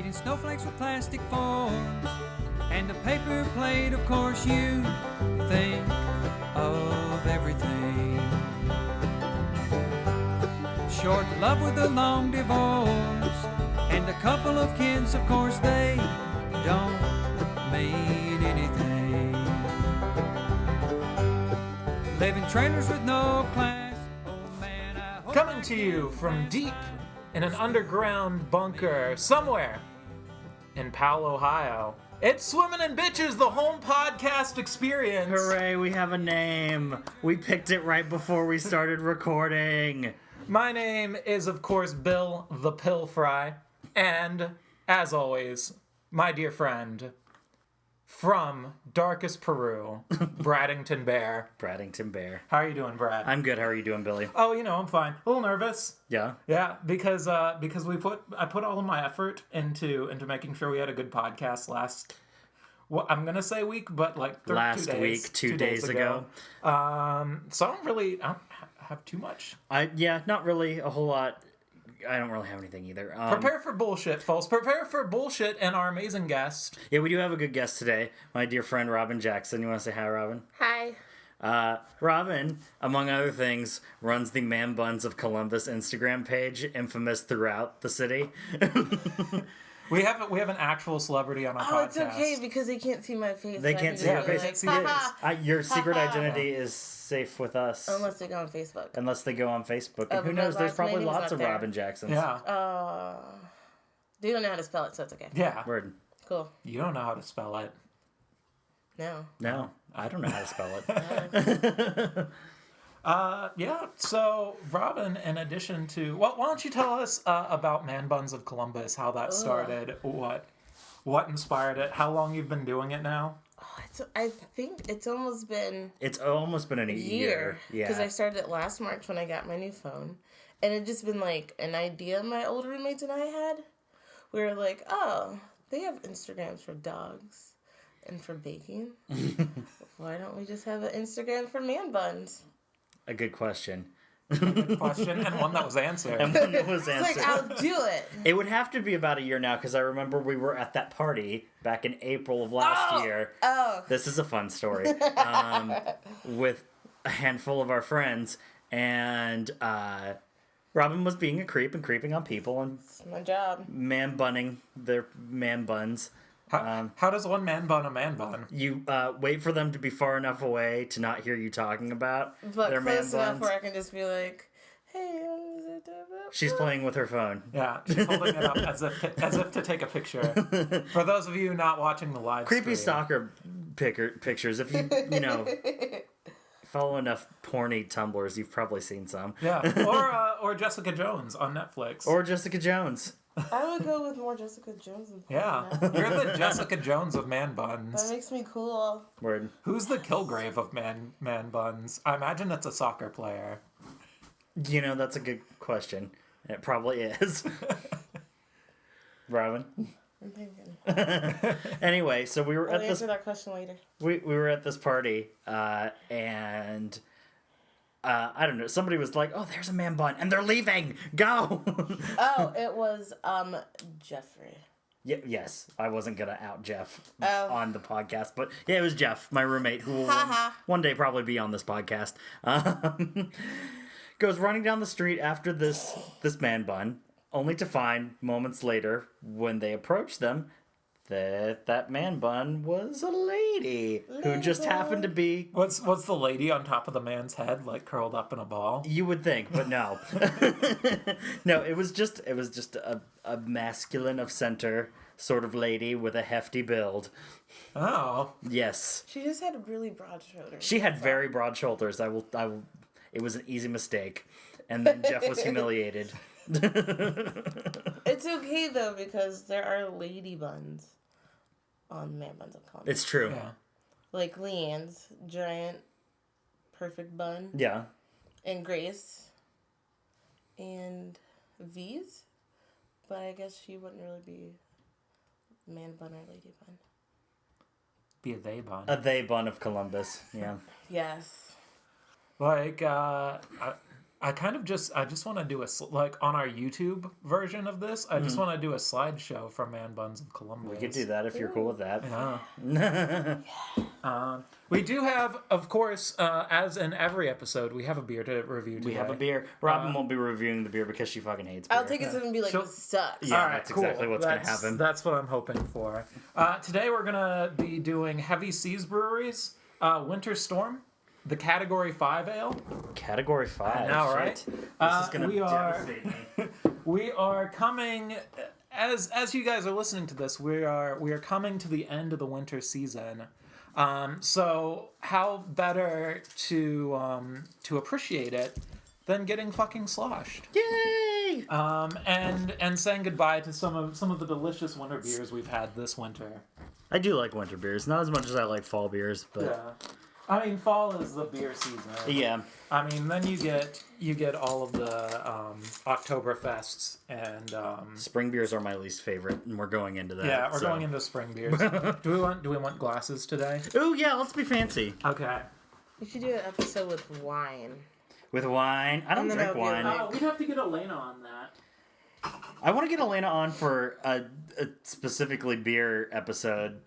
Eating snowflakes with plastic forks and a paper plate, of course you think of everything. Short love with a long divorce and a couple of kids, of course they don't mean anything. Living trailers with no class. Oh man, I hope Coming to you from deep in an underground bunker somewhere in Powell, Ohio. It's Swimming in Bitches, the home podcast experience. Hooray, we have a name. We picked it right before we started recording. My name is, of course, Bill the Pill Fry. And, as always, my dear friend from darkest Peru, Braddington Bear. Braddington Bear. How are you doing, Brad? I'm good. How are you doing, Billy? Oh, I'm fine. A little nervous. Yeah? Yeah, because I put all of my effort into making sure we had a good podcast last. Well, I'm gonna say week, but like Last 2 days, week, 2 days ago. So I don't have too much. Not really a whole lot. I don't really have anything either. Prepare for bullshit, folks. Prepare for bullshit and our amazing guest. Yeah, we do have a good guest today. My dear friend, Robin Jackson. You want to say hi, Robin? Hi. Robin, among other things, runs the Man Buns of Columbus Instagram page, infamous throughout the city. We have an actual celebrity on our podcast. Oh, it's okay because they can't see my face. They so I can't can see your just they be can't like, see "Ha yours." ha." Your secret identity is safe with us. Unless they go on Facebook. Unless they go on Facebook. And Oh, who but my knows, there's last probably name is lots not of there. Robin Jacksons. Yeah. They don't know how to spell it, so it's okay. Yeah. Word. Cool. You don't know how to spell it. No. No, I don't know how to spell it. Yeah, so Robin, in addition to... Well, why don't you tell us about Man Buns of Columbus, how that started, what inspired it, how long you've been doing it now? I think it's almost been It's almost been a year. Yeah. Because I started it last March when I got my new phone. And it just been like an idea my old roommates and I had. We were like, oh, they have Instagrams for dogs and for baking. Why don't we just have an Instagram for man buns? A good question. Good question, and one that was answered. And when it was It's like, answered. I'll do it. It would have to be about a year now, because I remember we were at that party back in April of last year. Oh. This is a fun story. With a handful of our friends, and Robin was being a creep and creeping on people and It's my job. man bunning their man buns. How does one man bun a man bun? You wait for them to be far enough away to not hear you talking about But their man close enough buns. where I can just be like, hey, She's playing with her phone. Yeah, she's holding it up as if to take a picture. For those of you not watching the live Creepy stream. stalker pictures. If you follow enough porny Tumblrs, you've probably seen some. Yeah, or Jessica Jones on Netflix. Or Jessica Jones. I would go with more Jessica Jones than Yeah, you're the Jessica Jones of man buns. That makes me cool. Word. Who's the Kilgrave of man buns? I imagine that's a soccer player. That's a good question. It probably is. Robin. I'm thinking. Anyway, so we were I'll at this answer that question later. we were at this party, and I don't know. Somebody was like, "Oh, there's a man bun, and they're leaving. Go!" Oh, it was Jeffrey. Yes, I wasn't gonna out Jeff Oh. on the podcast, but yeah, it was Jeff, my roommate, who will one day probably be on this podcast. Goes running down the street after this man bun, only to find moments later when they approach them that man bun was a lady who just happened to be. What's the lady on top of the man's head, like curled up in a ball? You would think, but no. No, it was just a masculine of center sort of lady with a hefty build. Oh, Yes. She just had really broad shoulders. She had very broad shoulders. I will it was an easy mistake. And then Jeff was humiliated. It's okay though because there are lady buns on Man Buns of Columbus. It's true. yeah. Like Leanne's giant, perfect bun, Yeah. and Grace, and V's, but I guess she wouldn't really be man bun or lady bun. Be a they bun. A they bun of Columbus. Yeah. Yes. Like, I just want to do like on our YouTube version of this. I just want to do a slideshow from Man Buns of Columbus. We could do that if you're cool with that. Yeah. We do have, of course, as in every episode, we have a beer to review today. We have a beer. Robin won't be reviewing the beer because she fucking hates beer. I'll take a sip and be like, this sucks. Yeah, All right, that's exactly what's going to happen. That's what I'm hoping for. Today we're going to be doing Heavy Seas Breweries, Winter Storm, the Category 5 Ale. Category 5. I know, right? Shit. This is going we to are- devastate me. We are coming, as you guys are listening to this, we are coming to the end of the winter season. So how better to appreciate it than getting fucking sloshed? Yay! And saying goodbye to some of the delicious winter beers we've had this winter. I do like winter beers. Not as much as I like fall beers, but Yeah. I mean, fall is the beer season. yeah. I mean, then you get all of the Oktoberfests and Spring beers are my least favorite, and we're going into that. yeah, we're so. going into spring beers. Do we want glasses today? Ooh, yeah, let's be fancy. Okay. We should do an episode with wine. With wine. I don't And then drink I'll be wine. like- We'd have to get Elena on that. I want to get Elena on for a specifically beer episode.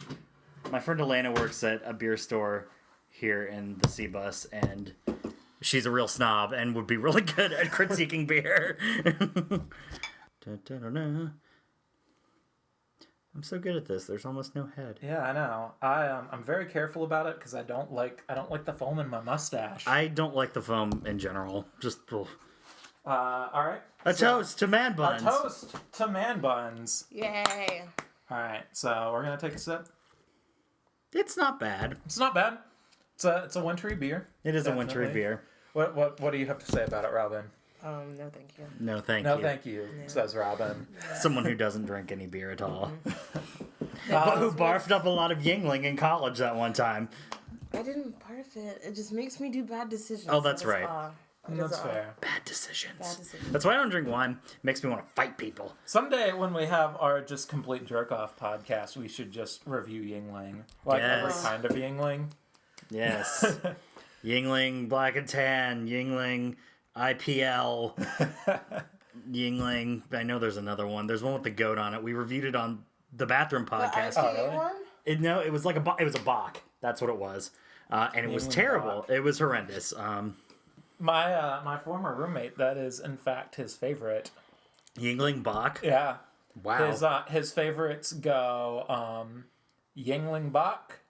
My friend Elena works at a beer store here in the C-Bus, and she's a real snob and would be really good at critiquing beer. Da-da-da-da. I'm so good at this. There's almost no head. Yeah, I know. I'm very careful about it because I don't like the foam in my mustache. I don't like the foam in general. Just ugh. All right. A toast to man buns. A toast to man buns. Yay. All right, so we're gonna take a sip. It's not bad. It's not bad. It's a wintry beer. It is a wintry Definitely. beer. What do you have to say about it, Robin? No, thank you. No, thank No, you. thank you, says Robin. Someone who doesn't drink any beer at all. But who barfed up a lot of Yingling in college that one time. I didn't barf it. It just makes me do bad decisions. Oh, that's right. That's fair. Bad decisions. Bad decisions. That's why I don't drink wine. It makes me want to fight people. Someday when we have our just complete jerk off podcast, we should just review Yingling, like every Yes. kind of Yingling. Yes. Yingling Black and Tan, Yingling IPL, Yingling. I know there's another one. There's one with the goat on it. We reviewed it on the Bathroom podcast. really? One? It was like it was a Bach. That's what it was. And it was Yingling terrible. Bach. It was horrendous. My former roommate, that is in fact his favorite. Yingling Bach. Yeah. Wow. His favorites go Yingling Bach,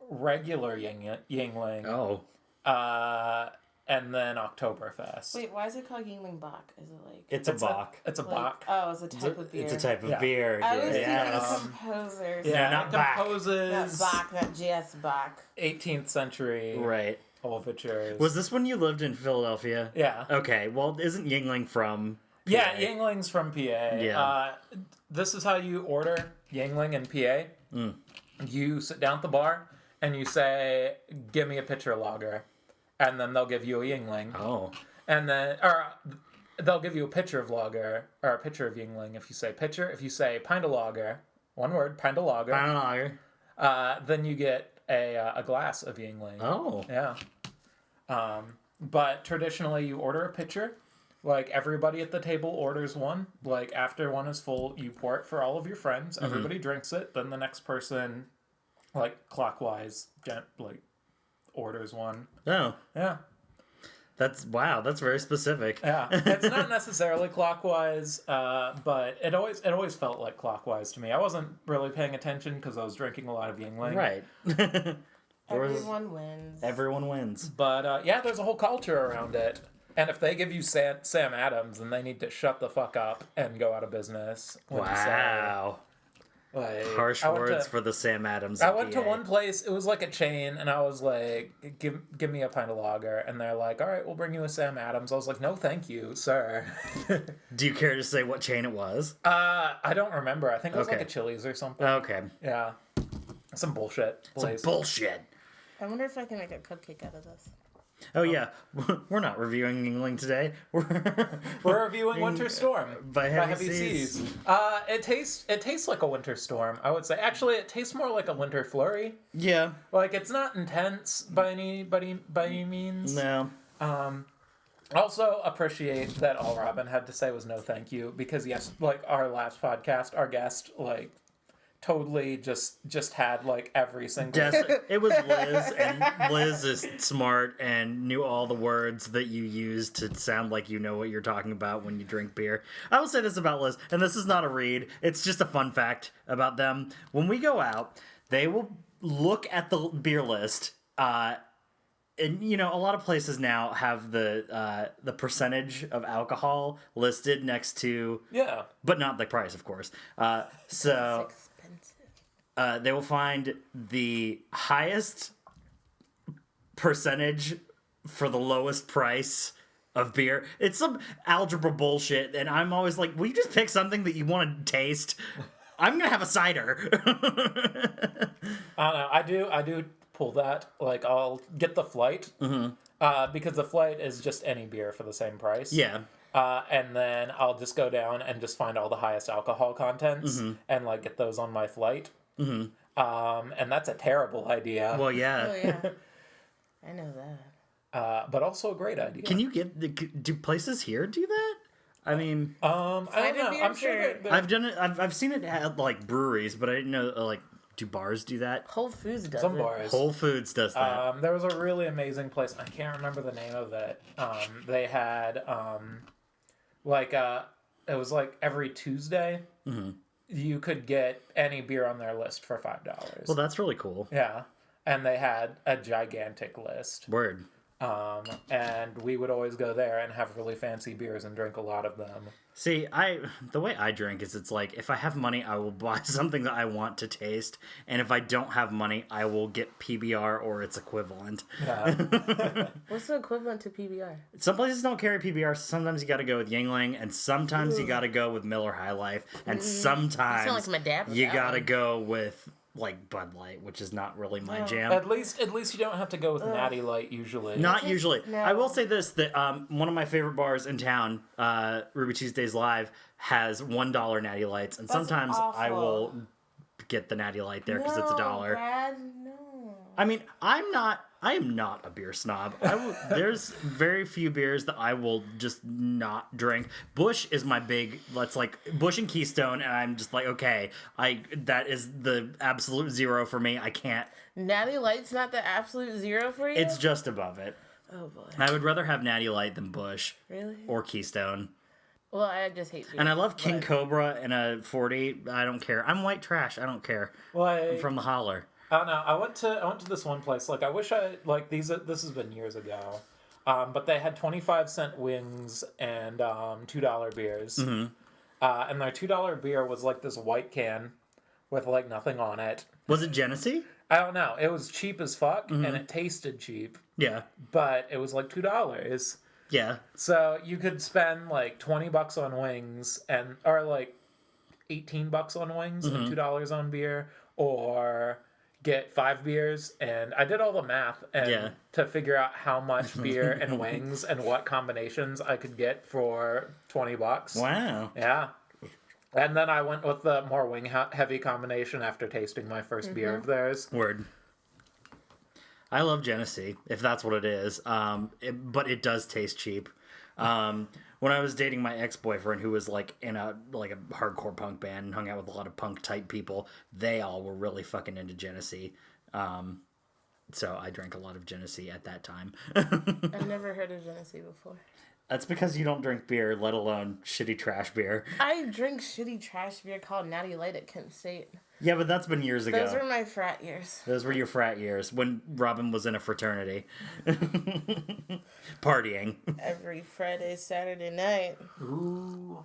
regular Yingling, Oh. and then Oktoberfest. Wait, why is it called Yingling Bach? Is it like... It's a Bach. It's a like, Bach. Oh, it's a type of beer. It's a type of Yeah. beer. I was Yes. thinking composers. Yeah, not it Bach. Not composes Bach, not J.S. Bach. 18th century Right. overtures. Was this when you lived in Philadelphia? Yeah. Okay. Well, isn't Yingling from? Yeah, PA? Yingling's from PA. Yeah. This is how you order Yingling in PA. You sit down at the bar and you say, "Give me a pitcher lager," and then they'll give you a Yingling, Oh. and then or they'll give you a pitcher of lager or a pitcher of Yingling if you say pitcher. If you say pint of lager, one word, pint of lager, Brown lager. then you get a glass of Yingling. Oh. Yeah. But traditionally, you order a pitcher. Like, everybody at the table orders one. Like, after one is full, you pour it for all of your friends. Everybody drinks it. Then the next person, like, clockwise, orders one. Oh. Yeah. That's very specific. Yeah. It's not necessarily clockwise, but it always felt like clockwise to me. I wasn't really paying attention because I was drinking a lot of Yingling. Right. Everyone wins. Everyone wins. But, yeah, there's a whole culture around it. And if they give you Sam Adams, then they need to shut the fuck up and go out of business. when you say, Wow. like, Harsh I went words to- for the Sam Adams. I of went to PA. one place, it was like a chain, and I was like, give me a pint of lager. And they're like, all right, we'll bring you a Sam Adams. I was like, no, thank you, sir. Do you care to say what chain it was? I don't remember. I think it was like Okay. a Chili's or something. Okay. Yeah. Some bullshit Some place. bullshit. I wonder if I can make a cupcake out of this. Oh yeah, we're not reviewing Yingling today. We're reviewing Winter Storm By Heavy Seas. It tastes like a winter storm, I would say. Actually, it tastes more like a winter flurry. Yeah. Like, it's not intense by any means. No. Also appreciate that all Robin had to say was no thank you, because yes, like our last podcast, our guest like totally just had like every single It was Liz, and Liz is smart and knew all the words that you use to sound like you know what you're talking about when you drink beer. I will say this about Liz, and this is not a read, it's just a fun fact about them. When we go out, they will look at the beer list, and you know, a lot of places now have the percentage of alcohol listed next to, Yeah. but not the price, of course. So It's expensive. they will find the highest percentage for the lowest price of beer. It's some algebra bullshit, and I'm always like, will you just pick something that you want to taste? I'm gonna have a cider. I don't know. I do pull that. Like, I'll get the flight, because the flight is just any beer for the same price. Yeah. And then I'll just go down and just find all the highest alcohol contents and like get those on my flight. And that's a terrible idea. Well, yeah. Oh yeah, I know that. But also a great idea. Can you do places here do that? I mean, I don't Cider know. I'm beers sure or- that I've done it. I've seen it at like breweries, but I didn't know like do bars do that? Whole Foods does some it. bars. Whole Foods does that. There was a really amazing place. I can't remember the name of it. They had it was like every Tuesday you could get any beer on their list for $5. Well, that's really cool. Yeah, and they had a gigantic list. Word. And we would always go there and have really fancy beers and drink a lot of them. See, the way I drink is it's like if I have money, I will buy something that I want to taste, and if I don't have money, I will get PBR or its equivalent. Yeah. What's the equivalent to PBR? Some places don't carry PBR, so sometimes you got to go with Yingling, and sometimes you got to go with Miller High Life, and sometimes like my dad with you that got to one. go with like Bud Light, which is not really my jam. At least you don't have to go with Natty Light usually. Not usually. no. I will say this, that one of my favorite bars in town, Ruby Tuesdays Live, has $1 Natty Lights, and sometimes I awful. will get the Natty Light there because it's $1. Brad, no. I mean, I am not a beer snob. There's very few beers that I will just not drink. Busch is my big, that's like Busch and Keystone, and I'm just like, okay, that is the absolute zero for me. I can't. Natty Light's not the absolute zero for you? It's just above it. Oh boy. I would rather have Natty Light than Busch Really? or Keystone. Well, I just hate beer. And I love King but- Cobra in a 40. I don't care. I'm white trash. I don't care. Like, I'm from the holler. I don't know. I went to this one place. Like, I wish I like these. This has been years ago, but they had 25-cent wings and $2 beers. And their $2 beer was like this white can with like nothing on it. Was it Genesee? I don't know. It was cheap as fuck, and it tasted cheap, Yeah. but it was like $2. Yeah. So you could spend like $20 on wings or like $18 on wings and $2 on beer, or get 5 beers. And I did all the math to figure out how much beer and wings and what combinations I could get for $20. Wow. Yeah. And then I went with the more wing heavy combination after tasting my first beer of theirs. Word. I love Genesee, if that's what it is. But it does taste cheap. When I was dating my ex-boyfriend, who was like in a hardcore punk band and hung out with a lot of punk type people, they all were really fucking into Genesee. So I drank a lot of Genesee at that time. I've never heard of Genesee before. That's because you don't drink beer, let alone shitty trash beer. I drink shitty trash beer called Natty Light at Kent State. Yeah, but that's been years ago. Those were my frat years. Those were your frat years when Robin was in a fraternity. Partying. Every Friday, Saturday night. Ooh.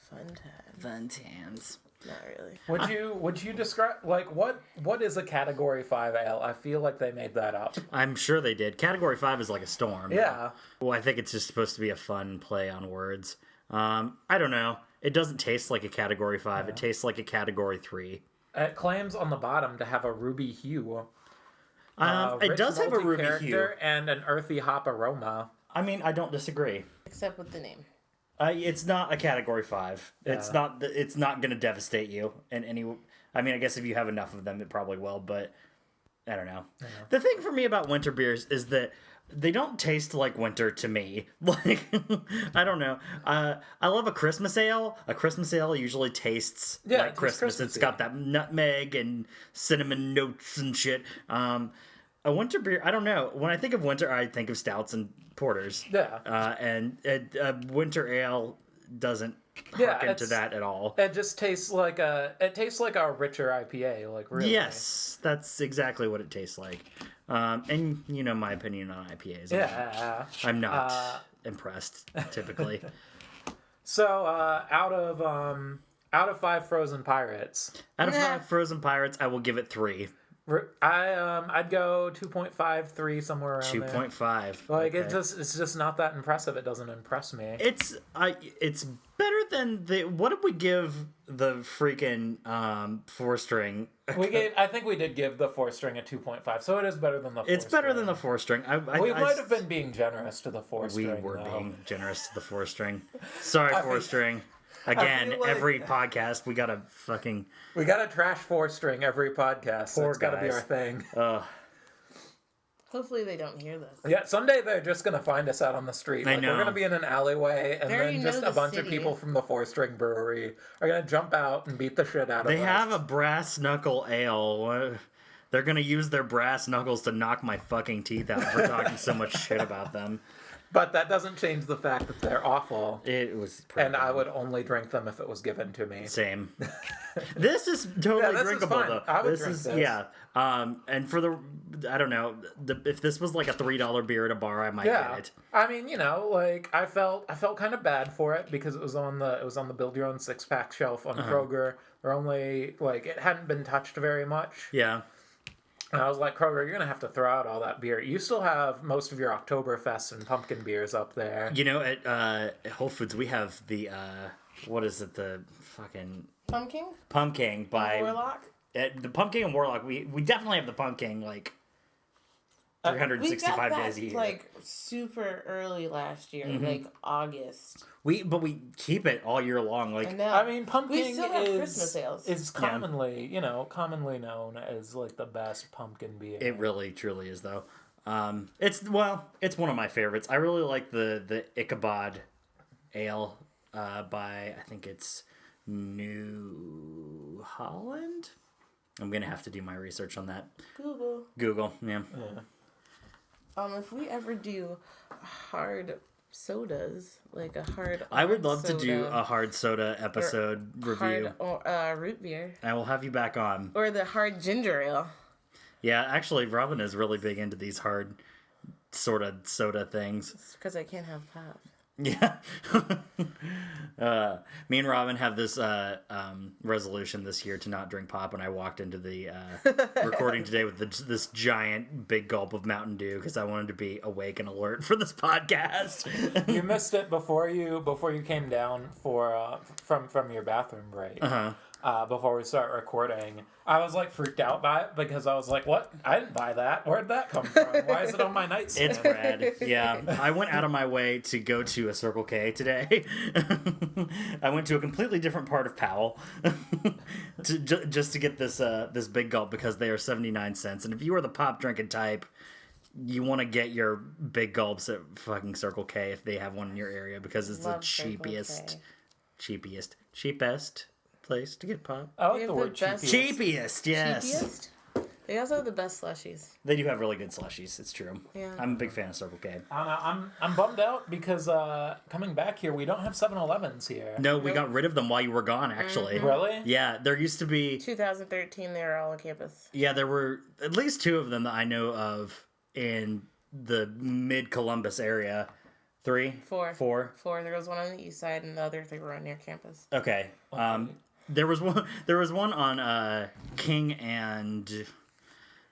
Fun time. Fun times. Not really. Would you describe like what is a category 5 ale? I feel like they made that up. I'm sure they did. Category 5 is like a storm. Yeah. Well, I think it's just supposed to be a fun play on words. I don't know. It doesn't taste like a Category 5. It tastes like a Category 3. It claims on the bottom to have a ruby hue. It Rich does have a ruby multi-character hue. and an earthy hop aroma. I mean, I don't disagree. Except with the name. It's not a Category 5. It's not. It's not going to devastate you in any. I mean, I guess if you have enough of them, it probably will. But I don't know. The thing for me about winter beers is that they don't taste like winter to me. Like, I don't know. I love a Christmas ale. A Christmas ale usually tastes Yeah, like it tastes Christmas. Christmassy. It's got that nutmeg and cinnamon notes and shit. A winter beer, I don't know. When I think of winter, I think of stouts and porters. Yeah. And a winter ale doesn't Yeah, harken to it's- that at all. It just tastes like a richer IPA, like really. Yes, that's exactly what it tastes like. And you know my opinion on IPAs. Yeah. I'm not impressed typically. So out of 5 Frozen Pirates, Out of Nah. 5 Frozen Pirates, I will give it 3. I'd go 2.5, 3, somewhere around there. 2.5. Like okay. it's just not that impressive. It doesn't impress me. It's better than the. What did we give the freaking 4-string? I think we did give the 4-string a 2.5, so it is better than the 4-string. It's better than the 4-string. We might have been being generous to the 4-string. We were though. being generous to the 4-string. Sorry, 4-string. Again, feel like- every podcast we gotta fucking. We gotta trash 4-string every podcast. So Poor it's gotta be guys. our thing. Hopefully they don't hear this. Yeah, someday they're just gonna find us out on the street. I Like, We're know. gonna be in an alleyway, and They already then know just the a bunch of city. people from the 4-string brewery are gonna jump out and beat the shit out of us. They have a brass knuckle ale. They're gonna use their brass knuckles to knock my fucking teeth out for talking so much shit about them. But that doesn't change the fact that they're awful. It was pretty And I bad. would only drink them if it was given to me. Same. This is totally Yeah, this is drinkable fine. though. I would this drink is this. yeah. And for the I don't know if this was like a $3 beer at a bar, I might Yeah, get it. I mean, like I felt kind of bad for it because it was on the build your own 6-pack shelf Uh-huh. on Kroger. They're only like it hadn't been touched very much. Yeah. And I was like, Kroger, you're gonna have to throw out all that beer. You still have most of your Oktoberfest and pumpkin beers up there. You know, at Whole Foods we have the what is it? The fucking Pumpkin by Warlock? the Pumpkin and Warlock. We definitely have the Pumpkin like We 365 got that, days a year. like, super early last year, Mm-hmm. like August. But we keep it all year long. Like And now, I mean, pumpkin we still have Christmas ales. is commonly known as like the best pumpkin beer. it really truly is though. It's one of my favorites. I really like the Ichabod ale by I think it's New Holland. I'm gonna have to do my research on that. Google, yeah. If we ever do hard sodas, like a hard I would orange love to do soda a hard soda episode review. hard root beer, I will have you back on. or the hard ginger ale. Yeah, actually, Robin is really big into these hard sort of soda things. Because I can't have pop. Yeah. Me and Robin have this resolution this year to not drink pop, and I walked into the recording today with this giant big gulp of Mountain Dew because I wanted to be awake and alert for this podcast. You missed it before you came down from your bathroom break. Before we start recording, I was like freaked out by it because I was like, "What? I didn't buy that. Where'd that come from? Why is it on my nightstand?" It's rad. Yeah. I went out of my way to go to a Circle K today. I went to a completely different part of Powell just to get this big gulp because they are 79 cents. And if you are the pop drinking type, you want to get your big gulps at fucking Circle K if they have one in your area because it's Love the Circle cheapest place to get pop. I like They the have word the best- cheapy. Cheapiest, yes. Cheapiest? They also have the best slushies. They do have really good slushies. It's true. Yeah. I'm a big fan of Circle K. I don't know. I'm bummed out because coming back here, we don't have 7-Elevens here. No, we got rid of them while you were gone, actually. Really? Yeah, there used to be. 2013, they were all on campus. Yeah, there were at least 2 of them that I know of in the mid-Columbus area. 3? Four. 4? There was one on the east side, and the other 3 were near campus. Okay. There was one on King and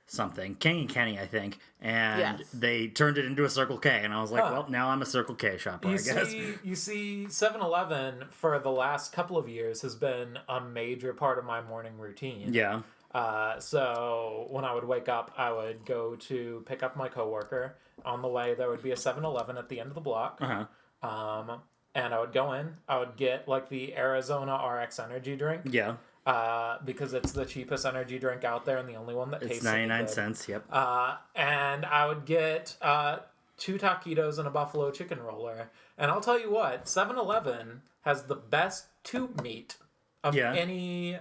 something. King and Kenny, I think. And Yes. they turned it into a Circle K, and I was like, Huh. well, now I'm a Circle K shopper, I guess. You see, 7-Eleven for the last couple of years has been a major part of my morning routine. Yeah. So when I would wake up, I would go to pick up my coworker. On the way, there would be a 7-Eleven at the end of the block. Uh-huh. And I would go in. I would get like the Arizona RX energy drink. Yeah. because it's the cheapest energy drink out there and the only one that tastes It's 99 good. cents. Yep. And I would get 2 taquitos and a buffalo chicken roller. And I'll tell you what, 7-Eleven has the best tube meat of Yeah. any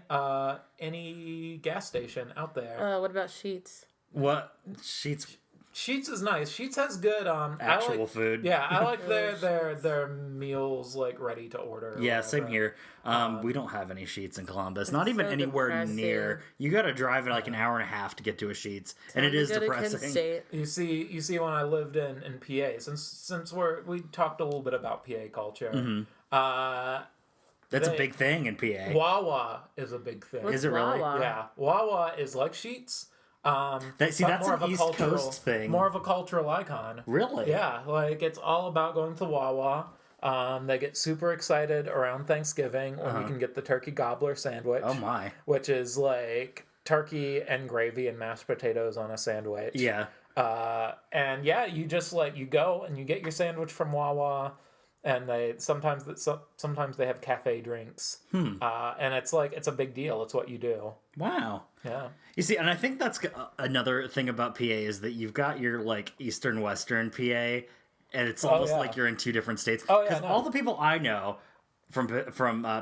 gas station out there. What about Sheets? What? Sheets. Sheets is nice. Sheets has good Actual I like, food. Yeah, I like their meals like ready to order. or Yeah, same whatever. here. We don't have any Sheets in Columbus. Not even so anywhere depressing. near. You got to drive like an hour and a half to get to a Sheets, and it is Go to Kent depressing. State. You see, when I lived in PA, since we talked a little bit about PA culture, Mm-hmm. That's a They- big thing in PA. Wawa is a big thing. What's Is it really? Wawa? Yeah, Wawa is like Sheets. See, but that's more an of a East cultural, Coast thing. More of a cultural icon. Really? Yeah, like it's all about going to Wawa. They get super excited around Thanksgiving when you can get the turkey gobbler sandwich. Oh my. Which is like turkey and gravy and mashed potatoes on a sandwich. Yeah. And yeah, you just like you go and you get your sandwich from Wawa, and they sometimes they have cafe drinks. And it's a big deal. It's what you do. Wow. Yeah. You see, and I think that's another thing about PA is that you've got your like Eastern Western PA, and it's almost yeah. like you're in two different states. Oh, yeah, Because no. all the people I know from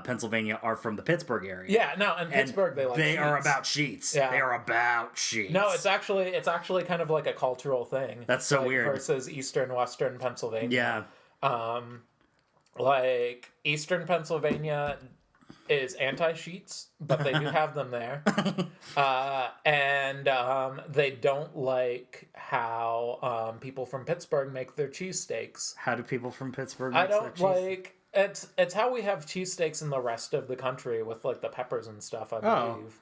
Pennsylvania are from the Pittsburgh area. Yeah. No, in And Pittsburgh they are Sheets. about sheets. Yeah. They are about sheets. No, it's actually kind of like a cultural thing. That's so like, weird. Versus Eastern Western Pennsylvania. Yeah. Like Eastern Pennsylvania is anti-sheets, but they do have them there. And they don't like how people from Pittsburgh make their cheesesteaks. How do people from Pittsburgh I mix their don't cheese? like it's how we have cheesesteaks in the rest of the country with like the peppers and stuff, I Oh. believe.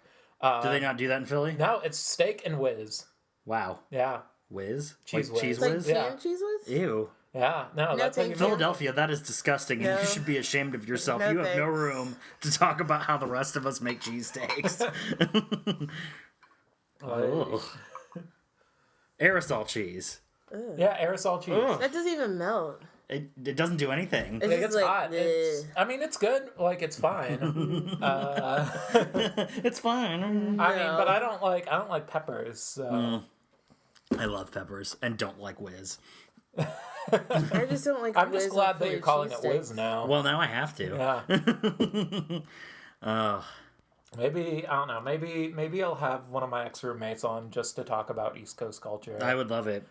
Do they not do that in Philly? No, it's steak and whiz. Wow. Yeah. Whiz? Cheese Like whiz. cheese Like whiz? Yeah. canned cheese whiz? Ew. Yeah. No, that's how thank you you. do it. Philadelphia, that is disgusting. No. You should be ashamed of yourself. No you have no thanks. room to talk about how the rest of us make cheesesteaks. Ugh. Aerosol cheese. Yeah, aerosol cheese. Ugh. That doesn't even melt. It doesn't do anything. It's It just gets like, hot. I mean, it's good. Like, it's fine. It's fine. I mean, but I don't like peppers. So. I love peppers and don't like whiz. I just don't like I'm whiz just and glad that Philly you're calling it whiz cheesesteaks. now. Well, now I have to. Yeah. Maybe I don't know. Maybe I'll have one of my ex-roommates on just to talk about East Coast culture. I would love it.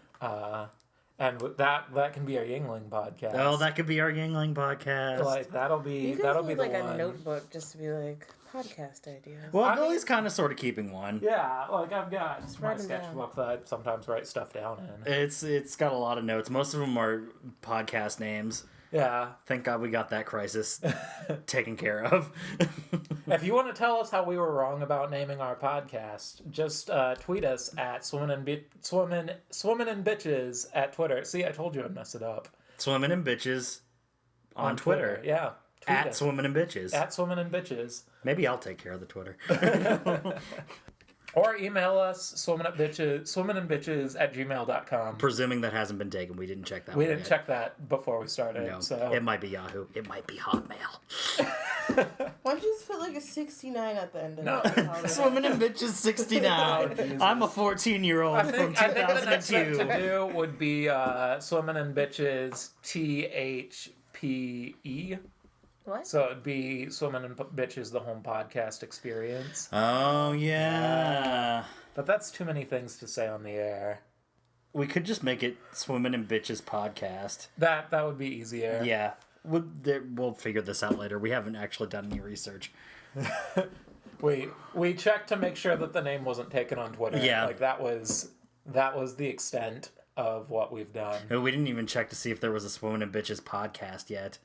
And that can be our Yingling podcast. Oh, that could be our Yingling podcast. like that'll be You guys that'll need be the like one. a notebook just to be like podcast ideas. well, I Billy's kind of sort of keeping one. Yeah, like I've got my write 'em down. sketchbook that I sometimes write stuff down in. It's got a lot of notes. Most of them are podcast names. Yeah. Thank God we got that crisis taken care of. If you want to tell us how we were wrong about naming our podcast, just tweet us at Swimmin' and Bitches at Twitter. See, I told you I'd mess it up. Swimming and Bitches on Twitter. Yeah. Tweet At us. Swimming and Bitches. At Swimmin' and Bitches. Maybe I'll take care of the Twitter. Or email us, swimminandbitches@gmail.com. Presuming that hasn't been taken. We didn't check that We one didn't yet. check that before we started. No. So It might be Yahoo. It might be Hotmail. Why don't you just put like a 69 at the end of No. it? Swimming and Bitches 69. Jesus. I'm a 14-year-old from I think the next thing 2002. to do would be Swimmin' and Bitches THPE. What? So it'd be Swimmin' and Bitches, the home podcast experience. Oh, yeah. But that's too many things to say on the air. We could just make it Swimming and Bitches podcast. That would be easier. Yeah. We'll figure this out later. We haven't actually done any research. We checked to make sure that the name wasn't taken on Twitter. Yeah. Like that was the extent of what we've done. We didn't even check to see if there was a Swimming and Bitches podcast yet.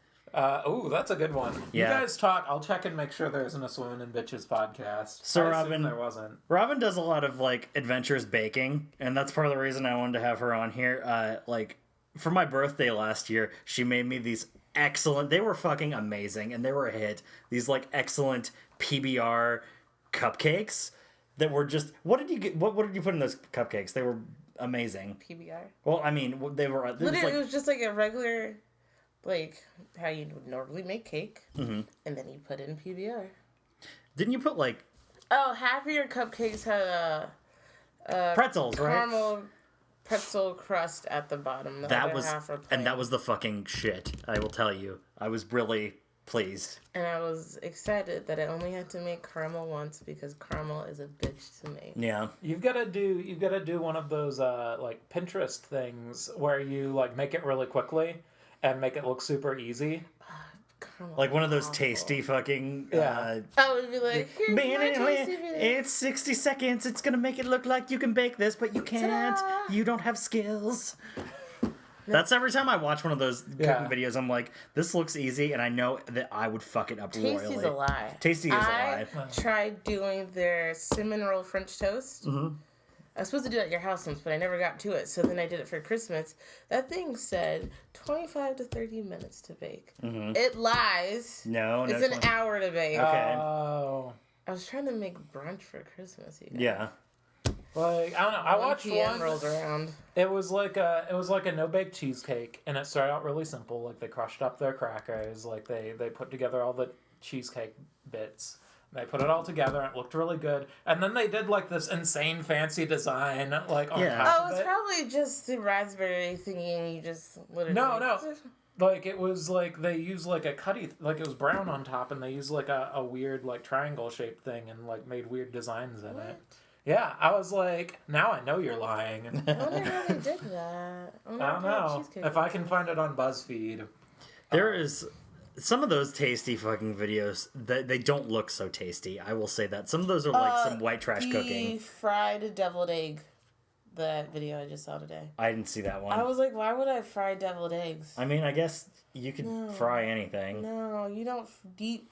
Ooh, that's a good one. Yeah. You guys talk. I'll check and make sure there isn't a Swimmin' and Bitches podcast. So, I assume Robin- there wasn't. Robin does a lot of like adventurous baking, and that's part of the reason I wanted to have her on here. Like for my birthday last year, she made me these excellent. They were fucking amazing, and they were a hit. These like excellent PBR cupcakes that were just. What did you get? What did you put in those cupcakes? They were amazing. PBR. Well, I mean, they were. It was Literally, like, it was just like a regular, like how you would normally make cake, Mm-hmm. and then you put in PBR. Didn't you put like Oh, half of your cupcakes had a pretzels, right? caramel pretzel crust at the bottom. The That other was, half are and plain. that was the fucking shit. I will tell you. I was really pleased. And I was excited that I only had to make caramel once because caramel is a bitch to make. Yeah. You've got to do one of those like Pinterest things where you like make it really quickly and make it look super easy. Caramel Like one of is those awful. tasty fucking. Yeah. I would be like, here's my tasty video. It's 60 seconds. It's gonna make it look like you can bake this, but you can't. Ta-da! You don't have skills. That's every time I watch one of those cooking Yeah. videos, I'm like, this looks easy, and I know that I would fuck it up Tasty's royally. a lie. Tasty is a I lie. tried doing their cinnamon roll French toast. Mm-hmm. I was supposed to do it at your house once, but I never got to it. So then I did it for Christmas. That thing said 25 to 30 minutes to bake. It lies. No, no. It's an 20 hour to bake. Okay. Oh. I was trying to make brunch for Christmas. You guys. Yeah. Like I don't know. I 1 watched PM one. rolled around. It was like a no bake cheesecake, and it started out really simple. Like they crushed up their crackers, like they put together all the cheesecake bits. They put it all together, and it looked really good. And then they did like this insane fancy design, like on Yeah. top Oh, of it's it. probably just the raspberry thingy, and you just literally. No. Like it was like they used like a like it was brown on top, and they used like a weird like triangle shaped thing, and like made weird designs in it. Yeah, I was like, now I know you're lying. I wonder how they did that. I don't know if I can find it on BuzzFeed. There is some of those tasty fucking videos that they don't look so tasty. I will say that some of those are like some white trash The cooking. fried deviled egg. That video I just saw today. I didn't see that one. I was like, why would I fry deviled eggs? I mean, I guess you could fry anything, No, you don't deep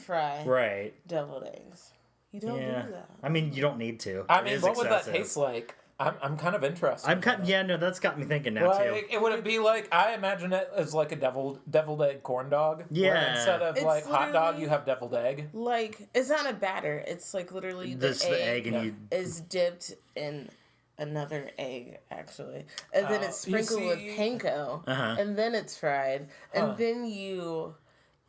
fry right? deviled eggs. You don't Yeah. do that. I mean, you don't need to. I It mean, is what would that excessive. taste like? I'm kind of interested. I'm kind. Yeah, no, that's got me thinking now too. Like, it would it be like I imagine it as like a deviled egg corn dog. where Yeah. instead of It's like hot dog, literally- you have deviled egg. Like, it's not a batter. It's like literally This the egg, and Yeah. you. is dipped in another egg, actually. And then it's you sprinkled with see- panko. Uh-huh. And then it's fried. And Huh. then you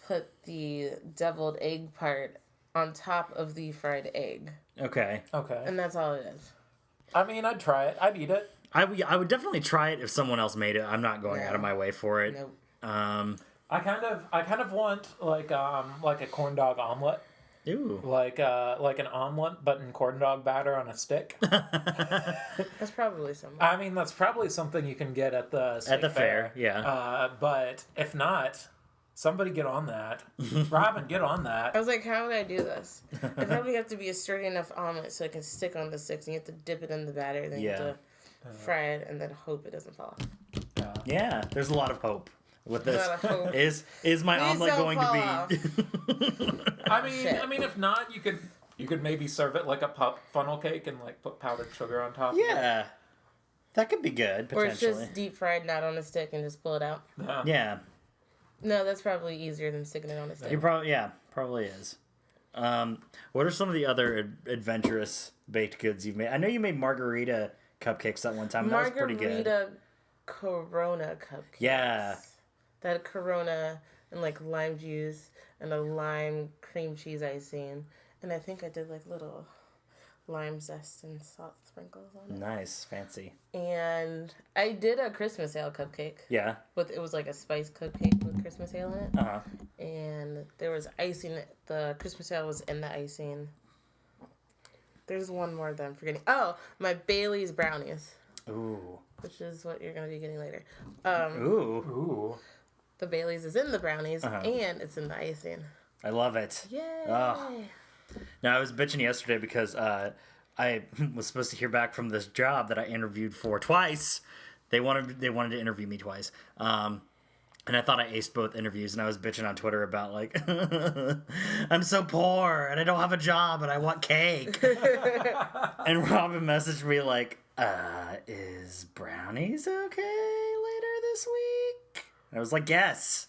put the deviled egg part on top of the fried egg. Okay. Okay. And that's all it is. I mean, I'd try it. I'd eat it. I would definitely try it if someone else made it. I'm not going Yeah. out of my way for it. Nope. I kind of want like a corn dog omelet. Ooh. Like an omelet, but in corn dog batter on a stick. That's probably something. I mean, that's probably something you can get at the state At the fair, yeah. But if not, somebody get on that. Robin, get on I that. was like, how would I do this? I probably have to be a sturdy enough omelet so it can stick on the sticks, and you have to dip it in the batter, then you have Yeah. to fry it, and then hope it doesn't fall off. Yeah, there's a lot of hope with this. lot of hope. Is my Please omelet don't going fall to be? I mean, if not, you could maybe serve it like a funnel cake and like put powdered sugar on top. Yeah, that could be good Or it's potentially. just deep fried, not on a stick, and just pull it out. Of it. Yeah, No, that's probably easier than sticking it on a you stick. probably is. What are some of the other adventurous baked goods you've made? I know you made margarita cupcakes that one time. That was pretty good. Margarita Corona cupcakes. Yeah. That had Corona and like lime juice and a lime cream cheese icing. And I think I did like little lime zest and salt sprinkles on it. Nice, fancy. And I did a Christmas ale cupcake. Yeah. It was like a spice cupcake with Christmas ale in it. Uh-huh. And there was icing. The Christmas ale was in the icing. There's one more that I'm forgetting. Oh, my Bailey's brownies, Ooh. which is what you're going to be getting later. Ooh. Ooh. The Bailey's is in the brownies, Uh-huh. and it's in the icing. I love it. Yay! Oh. Now, I was bitching yesterday because I was supposed to hear back from this job that I interviewed for twice. They wanted to interview me twice. And I thought I aced both interviews, and I was bitching on Twitter about, like, I'm so poor, and I don't have a job, and I want cake. And Robin messaged me, like, is brownies okay later this week? And I was like, yes.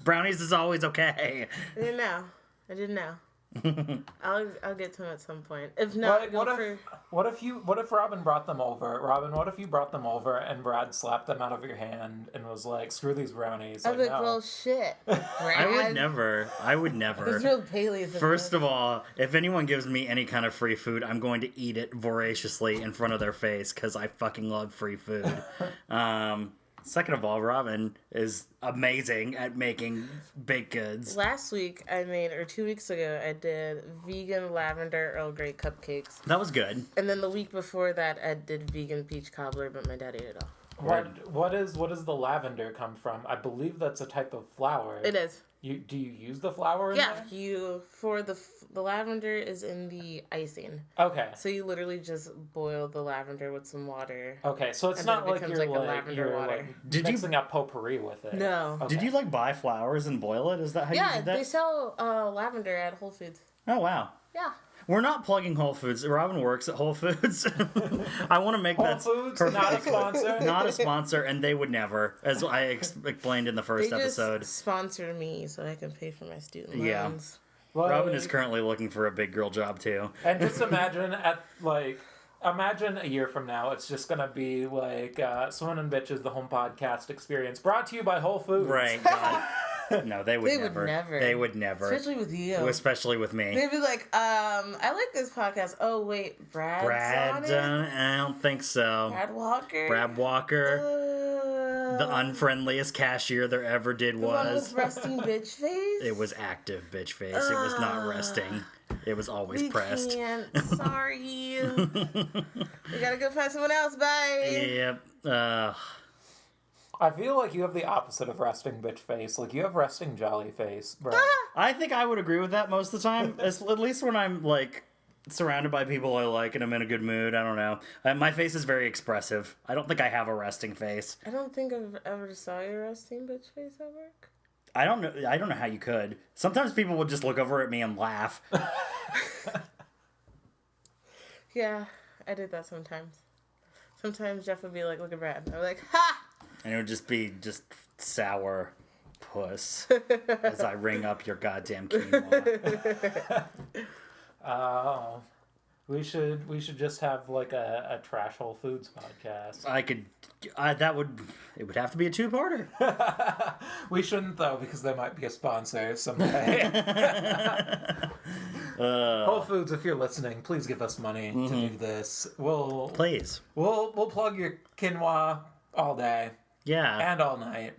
Brownies is always okay. I didn't know. I'll get to them at some point. If not, What if Robin brought them over? Robin, what if you brought them over and Brad slapped them out of your hand and was like, "Screw these brownies"? I'd be like, no. well, shit. I would never. There's real Baileys in First this. of all, if anyone gives me any kind of free food, I'm going to eat it voraciously in front of their face because I fucking love free food. Second of all, Robin is amazing at making baked goods. Last week or 2 weeks ago, I did vegan lavender Earl Grey cupcakes. That was good. And then the week before that, I did vegan peach cobbler, but my dad ate it all. What does the lavender come from? I believe that's a type of flower. It is. Do you use the flour in Yeah, there? the lavender is in the icing. Okay. So you literally just boil the lavender with some water. Okay, so it's And then not it like becomes you're like a like lavender you're water. like Did you- mixing up potpourri with it. No. Okay. Did you like buy flowers and boil it? Is that how you Yeah, did that? they sell lavender at Whole Foods. Oh wow. Yeah. We're not plugging Whole Foods. Robin works at Whole Foods. I want to make Whole that Foods, perfectly not a clear. sponsor. Not a sponsor, and they would never, as I explained in the first They just episode. sponsor me so I can pay for my student Yeah. loans. Like, Robin is currently looking for a big girl job too. And just imagine imagine a year from now, it's just gonna be like Swin and Bitches, the home podcast experience, brought to you by Whole Foods. Right? God. No, they would They would never. never. They would never. Especially with you. Especially with me. They'd be like, I like this podcast. Oh, wait, Brad's on it? I don't think so. Brad Walker? Brad Walker, the unfriendliest cashier there ever did the one was. with resting bitch face? It was active bitch face. It was not resting. It was always We pressed. can't. Sorry. We gotta go find someone else. Bye. Yep. I feel like you have the opposite of resting bitch face. Like you have resting jolly face, bro. I think I would agree with that most of the time. At least when I'm like surrounded by people I like and I'm in a good mood. I don't know. My face is very expressive. I don't think I have a resting face. I don't think I've ever saw your resting bitch face at work. I don't know how you could. Sometimes people would just look over at me and laugh. Yeah, I did that sometimes. Sometimes Jeff would be like, look at Brad. I'm like, ha! And it would just be sour puss as I ring up your goddamn quinoa. Oh, we should just have like a trash Whole Foods podcast. It would have to be a two-parter. We shouldn't though because they might be a sponsor someday. Whole Foods, if you're listening, please give us money to do this. Please. We'll plug your quinoa all day Yeah. and all night.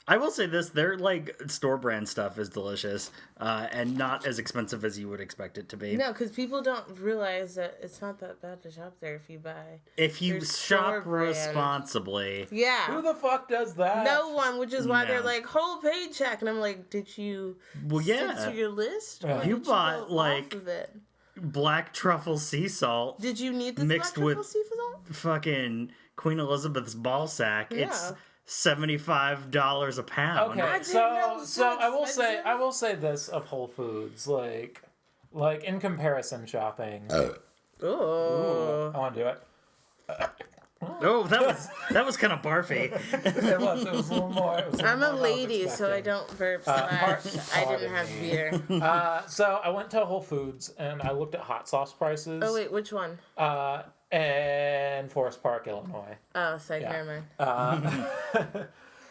I will say this, their like store brand stuff is delicious, and not as expensive as you would expect it to be. No, because people don't realize that it's not that bad to shop there if you buy. If you Their store shop brand. responsibly. Yeah. Who the fuck does that? No one, which is why No. they're like, whole paycheck. And I'm like, did you Well, stick yeah. to your list? Yeah. Or You did bought, go like- off of it? Black truffle sea salt, Did you need this mixed black with- truffle seafood salt? fucking Queen Elizabeth's ball sack. It's Yeah. $75 a pound. Okay, I didn't know it was so I will say expensive. I will say this of Whole Foods, like in comparison shopping. Oh. I want to do it. Oh, that was kind of barfy. It was a little more. It was I'm a little more than I was lady, so I expecting. don't burp par- slash. I didn't have pardon beer. So I went to Whole Foods and I looked at hot sauce prices. Oh, wait, which one? In Forest Park, Illinois. Oh, psych, Yeah. never mind.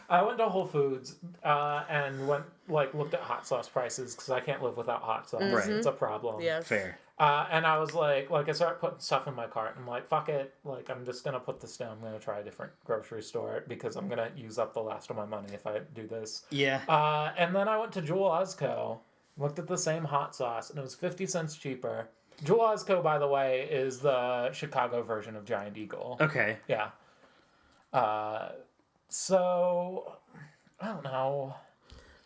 I went to Whole Foods and looked at hot sauce prices because I can't live without hot sauce. Right. It's a problem. Yes. Fair. And I was like I started putting stuff in my cart. I'm like, fuck it. Like, I'm just going to put this down. I'm going to try a different grocery store because I'm going to use up the last of my money if I do this. Yeah. And then I went to Jewel Osco, looked at the same hot sauce, and it was 50 cents cheaper. Jewel Osco, by the way, is the Chicago version of Giant Eagle. Okay. Yeah. So, I don't know.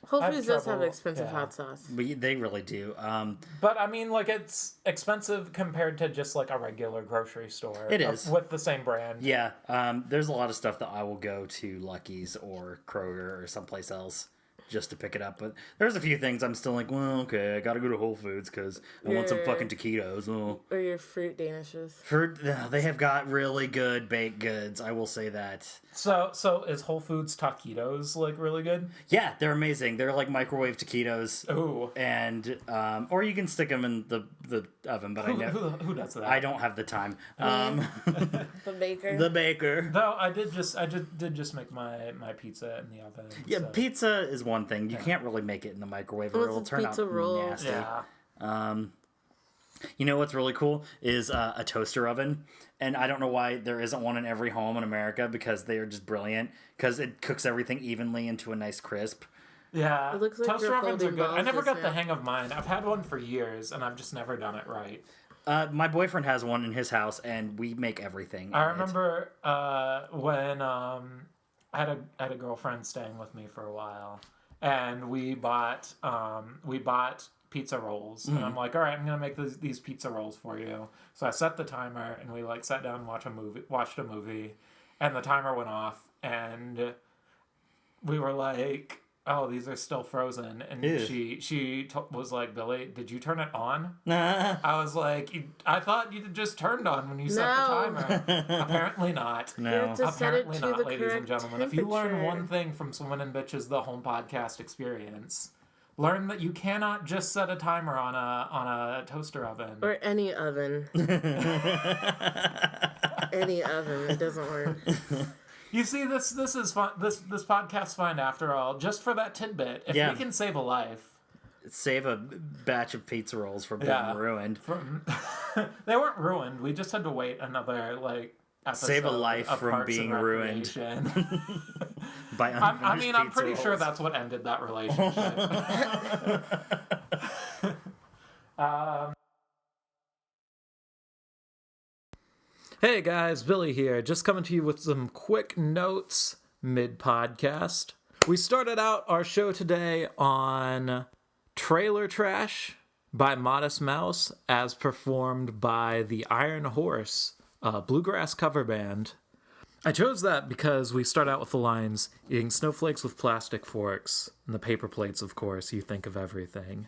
Whole I have Foods does have trouble- expensive yeah. hot sauce. They really do. But I mean, like, it's expensive compared to just like a regular grocery store. It is. With the same brand. Yeah. There's a lot of stuff that I will go to Lucky's or Kroger or someplace else just to pick it up. But there's a few things I'm still like, well, okay, I gotta go to Whole Foods because I want some Yeah. fucking taquitos. Oh. Or your fruit danishes. They have got really good baked goods. I will say that. So is Whole Foods taquitos like really good? Yeah, they're amazing. They're like microwave taquitos. Ooh. And or you can stick them in the oven, but Who does that? I don't have the time. The baker. The baker. Though I did just make my pizza in the oven. Yeah, so. pizza is one thing. You can't really make it in the microwave, or Unless it'll it's turn out pizza roll. nasty. Yeah. You know what's really cool is a toaster oven, and I don't know why there isn't one in every home in America because they are just brilliant because it cooks everything evenly into a nice crisp. Yeah. It looks like Toaster you're ovens are holding good. I balls never just got the now. hang of mine. I've had one for years and I've just never done it right. My boyfriend has one in his house, and we make everything. I in it. remember when I had a girlfriend staying with me for a while, and we bought pizza rolls, and I'm like, all right, I'm gonna make these pizza rolls for you. So I set the timer, and we like sat down and watched a movie, and the timer went off, and we were like, oh, these are still frozen, and Ew. she was like, Billy, did you turn it on? Nah. I was like, I thought you just turned on when you set the timer. Apparently not. You No. have to set it Apparently to not, the ladies and correct gentlemen. If you learn temperature. one thing from Swimming in Bitches, the home podcast experience, learn that you cannot just set a timer on a toaster oven. Or any oven. Any oven. It doesn't work. You see, this is fun. This podcast's fine after all. Just for that tidbit, if Yeah. we can save a life. Save a batch of pizza rolls from being Yeah. ruined. From they weren't ruined. We just had to wait another episode Save a life of from Parks being and ruined. Recreation. By unfinished I mean, I'm pizza pretty sure rolls. that's what ended that relationship. Hey guys, Billy here, just coming to you with some quick notes mid-podcast. We started out our show today on Trailer Trash by Modest Mouse as performed by the Iron Horse, a bluegrass cover band. I chose that because we start out with the lines, eating snowflakes with plastic forks, and the paper plates, of course, you think of everything.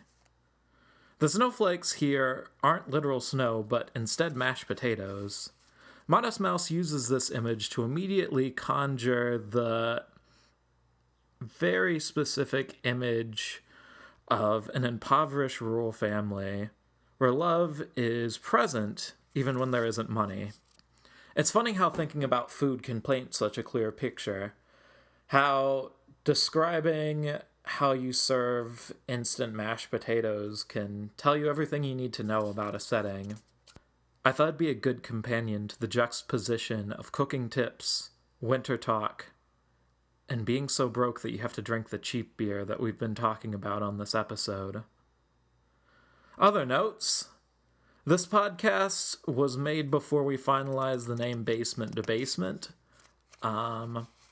The snowflakes here aren't literal snow, but instead mashed potatoes. Modest Mouse uses this image to immediately conjure the very specific image of an impoverished rural family where love is present even when there isn't money. It's funny how thinking about food can paint such a clear picture. How describing how you serve instant mashed potatoes can tell you everything you need to know about a setting. I thought it'd be a good companion to the juxtaposition of cooking tips, winter talk, and being so broke that you have to drink the cheap beer that we've been talking about on this episode. Other notes. This podcast was made before we finalized the name Basement to Basement.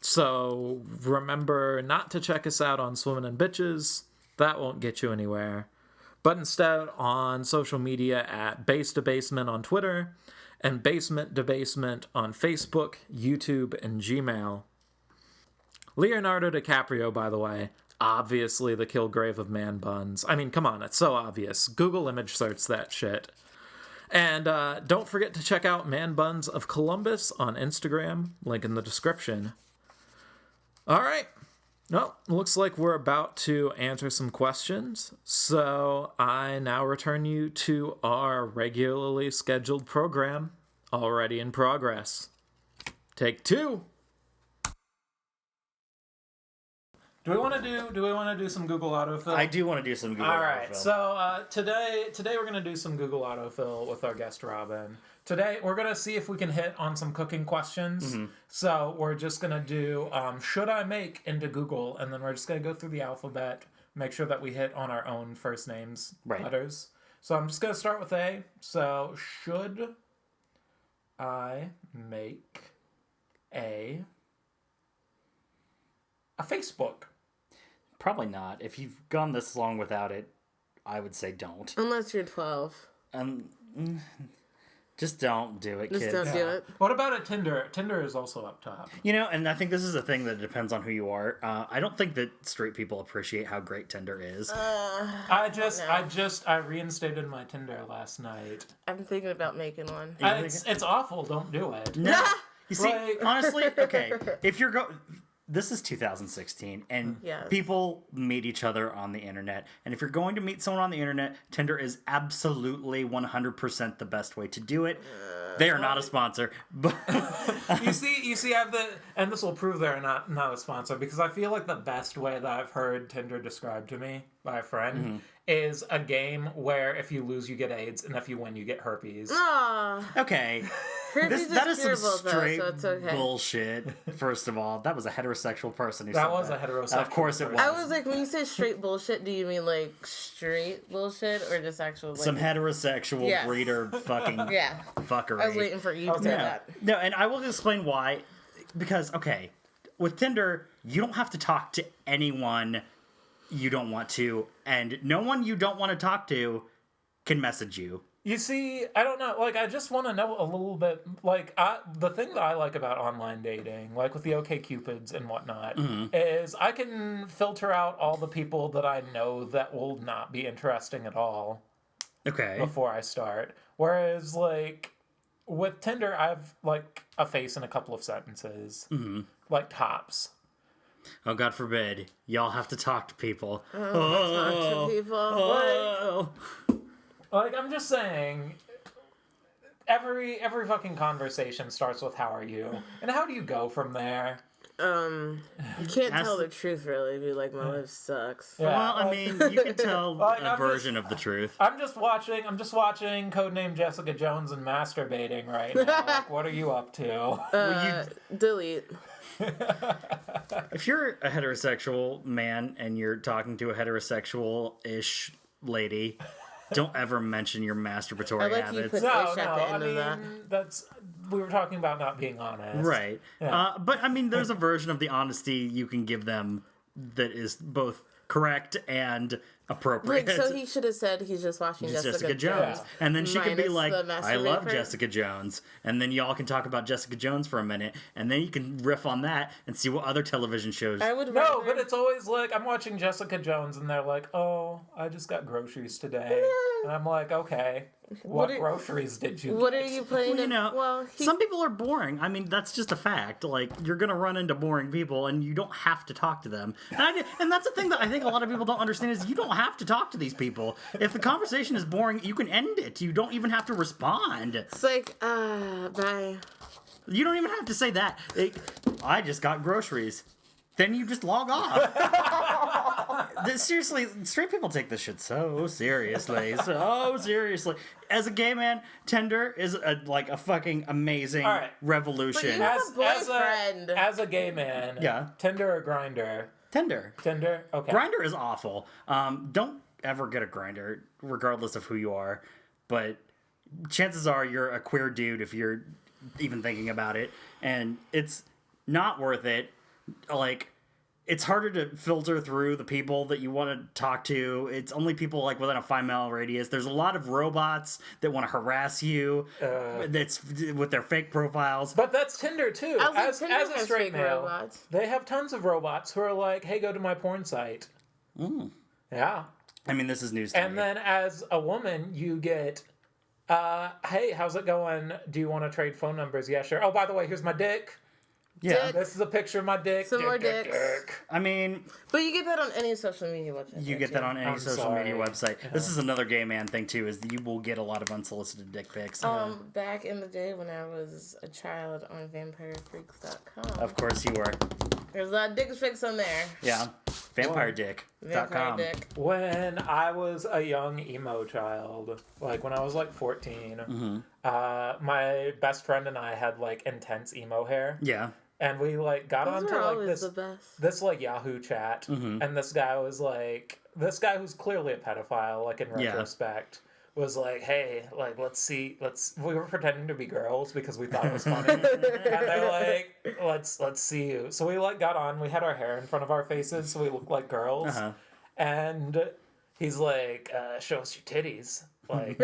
So remember not to check us out on Swimming in Bitches. That won't get you anywhere. But instead on social media at Base to Basement on Twitter and Basement to Basement on Facebook, YouTube, and Gmail. Leonardo DiCaprio, by the way, obviously the Kilgrave of man buns. I mean, come on, it's so obvious. Google image search that shit. And don't forget to check out Man Buns of Columbus on Instagram, link in the description. All right. Well, looks like we're about to answer some questions, so I now return you to our regularly scheduled program, already in progress. Take 2. Do we want to do some Google autofill? I do want to do some Google All right, autofill. so today we're gonna do some Google autofill with our guest Robin. Today we're gonna see if we can hit on some cooking questions. So we're just gonna do should I make into Google, and then we're just gonna go through the alphabet, make sure that we hit on our own first names letters. So I'm just gonna start with A. So should I make a Facebook? Probably not. If you've gone this long without it, I would say don't. Unless you're 12. Just don't do it, Just kids. don't do it. What about a Tinder? Tinder is also up top. You know, and I think this is a thing that depends on who you are. I don't think that straight people appreciate how great Tinder is. I reinstated my Tinder last night. I'm thinking about making one. It's awful. Don't do it. No. You see, Like- honestly, okay, if you're this is 2016, and Yes. people meet each other on the internet. And if you're going to meet someone on the internet, Tinder is absolutely 100% the best way to do it. They are not a sponsor, but You see, I have and this will prove they're not a sponsor, because I feel like the best way that I've heard Tinder described to me by a friend is a game where if you lose, you get AIDS, and if you win, you get herpes. Aw, okay. herpes That is is some curable straight though, so it's okay. bullshit. First of all, that was a heterosexual person who said That was a heterosexual Of course it person. was. I was like, when you say straight bullshit, do you mean like straight bullshit or just actual like? Some heterosexual Yes. breeder fucking Yeah, fuckery. I was waiting for you to say No, that. no, and I will explain why. Because, okay, with Tinder, you don't have to talk to anyone you don't want to, and no one you don't want to talk to can message you. You see, I don't know. Like, I just want to know a little bit. Like, the thing that I like about online dating, like with the OkCupids and whatnot, is I can filter out all the people that I know that will not be interesting at all Okay. before I start. Whereas, like, with Tinder, I've like a face in a couple of sentences, like tops. Oh, God forbid. Y'all have to talk to people. Talk to people. Oh. Like, I'm just saying, every fucking conversation starts with "How are you?" and how do you go from there? You can't Ask- tell the truth really. Be like, my life sucks. Yeah, Well, I mean, you can tell Like, a I'm version of the truth. I'm just watching Codename Jessica Jones and masturbating right now. Like, what are you up to? Delete. If you're a heterosexual man and you're talking to a heterosexual-ish lady, don't ever mention your masturbatory I like you habits. put- No, Ish at the end of that. we were talking about not being honest. Right. Yeah. But I mean, there's a version of the honesty you can give them that is both correct and appropriate. Like, so he should have said he's just watching It's Jessica, Jessica Jones. Yeah. And then she could be Minus like, the I love masturbate part. Jessica Jones. And then y'all can talk about Jessica Jones for a minute. And then you can riff on that and see what other television shows. I would No, rather- but it's always like I'm watching Jessica Jones and they're like, "Oh, I just got groceries today," and I'm like, "Okay, what are- groceries did you?" What get? are you playing? You know, well, some people are boring. I mean, that's just a fact. Like, you're gonna run into boring people, and you don't have to talk to them. And that's the thing that I think a lot of people don't understand is you don't have to talk to these people. If the conversation is boring, you can end it. You don't even have to respond. It's like, bye. You don't even have to say that. I just got groceries. Then you just log off. Seriously, straight people take this shit so seriously. So seriously. As a gay man, Tinder is like a fucking amazing All right. revolution. But you have a boyfriend. as a gay man, Yeah. Tinder or Grinder? Tinder. Tinder. Okay. Grinder is awful. Don't ever get a Grinder, regardless of who you are. But chances are you're a queer dude if you're even thinking about it, and it's not worth it. Like, it's harder to filter through the people that you want to talk to. It's only people like within a 5-mile radius. There's a lot of robots that want to harass you. That's with their fake profiles. But that's Tinder too. I was like, As Tinder a has straight fake male, robots. they have tons of robots who are like, "Hey, go to my porn site." Yeah. I mean, this is news to And me. then as a woman, you get, "Hey, how's it going? Do you want to trade phone numbers?" Yeah, sure. Oh, by the way, here's my dick. Yeah, Dick. This is a picture of my dick. Some Dick, more dick, dicks. dick. I mean, But you get that on any social media website. you get that on any I'm social media sorry. website. This is another gay man thing too. Is you will get a lot of unsolicited dick pics. Back in the day when I was a child on VampireFreaks.com, Of course you were. there's a lot of dick pics on there. Yeah, VampireDick.com. Vampire dick. When I was a young emo child, like when I was like 14, my best friend and I had like intense emo hair, Yeah. and we like got Those onto are like always this the best. this like Yahoo chat, and this guy was like, this guy who's clearly a pedophile, like in Yeah. retrospect, was like, "Hey, like we were pretending to be girls because we thought it was funny," and they're like, let's see you. So we like got on. We had our hair in front of our faces, so we looked like girls, Uh-huh. and he's like, "Show us your titties, like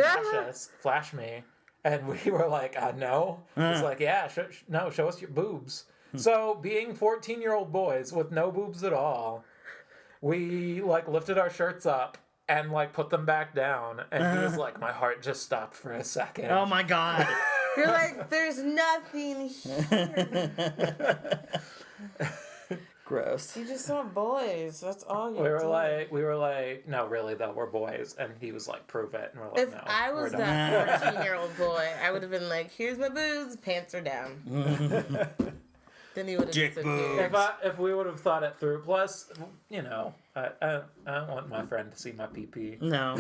flash me." And we were like, no. He's like, yeah, no, show us your boobs. So, being 14-year-old boys with no boobs at all, we, like, lifted our shirts up and, like, put them back down. And he was like, my heart just stopped for a second. Oh my god. You're like, there's nothing here. Gross. You just saw boys. That's all you We were like, no, really though, we're boys, and he was like, prove it, and we're like, If no. I was we're that 14-year-old boy, I would have been like, here's my boobs, pants are down. Then he would have Dick disappeared. If we would have thought it through, plus, you know, I don't want my friend to see my pee. No.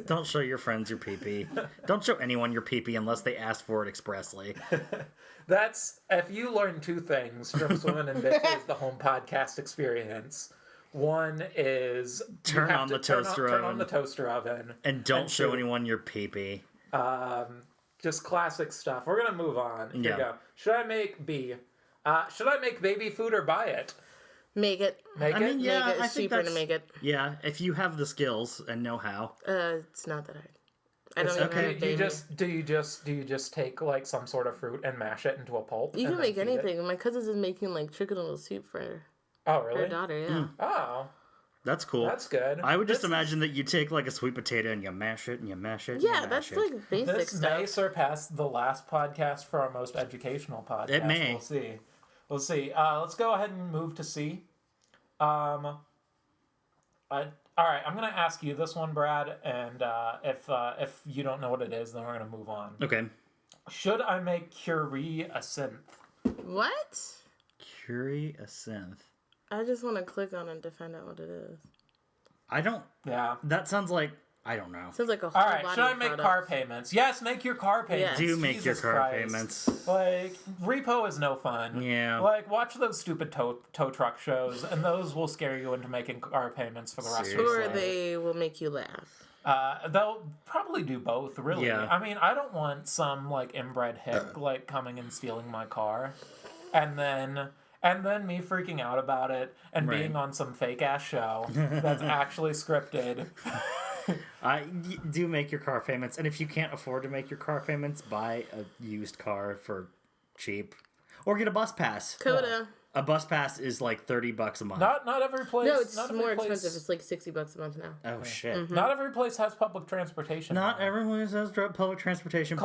Don't show your friends your pee-pee. Don't show anyone your pee-pee unless they ask for it expressly. That's, if you learn two things from Swimming in Bitches, the home podcast experience. One is Turn on the toaster Turn on oven. the toaster oven. And don't And show two, anyone your pee-pee. Just classic stuff. We're gonna move on. Here Yeah. we go. Should I make baby food or buy it? Make it. Make I it? mean, yeah, Make it. I It's think cheaper to that's... make it. Yeah, if you have the skills and know how. It's not that hard. I don't even okay. have a baby. Do you just take like some sort of fruit and mash it into a pulp? You and can then make feed it? anything. My cousin's is making like chicken noodle soup for Oh her really? daughter, yeah. Oh, That's cool. that's good. I would just This- imagine that you take like a sweet potato and you mash it and you mash it. And Yeah, you that's mash it. like basic This may stuff. surpass the last podcast for our most educational podcast. It may. We'll see. We'll see. Let's go ahead and move to C. All right, I'm gonna ask you this one, Brad, and if you don't know what it is, then we're gonna move on. Okay. Should I make curry a synth? What? Curry a synth. I just want to click on it to find out what it is. I don't. Yeah. That sounds like. I don't know. Sounds like a whole All right. body Should I make product. car payments? Yes, make your car payments. Do make your Jesus car Christ. payments. Like repo is no fun. Yeah. Like watch those stupid tow truck shows, and those will scare you into making car payments for the rest of your Or life. they will make you laugh. They'll probably do both, really. Yeah. I mean, I don't want some like inbred hick like coming and stealing my car, and then me freaking out about it and Right. being on some fake ass show that's actually scripted. Do make your car payments, and if you can't afford to make your car payments, buy a used car for cheap, or get a bus pass. Coda. A bus pass is like $30 a month. Not every place. No, it's not every more place- expensive. It's like $60 a month now. Oh shit! Not every place has public transportation. Not now. everyone has public transportation. but-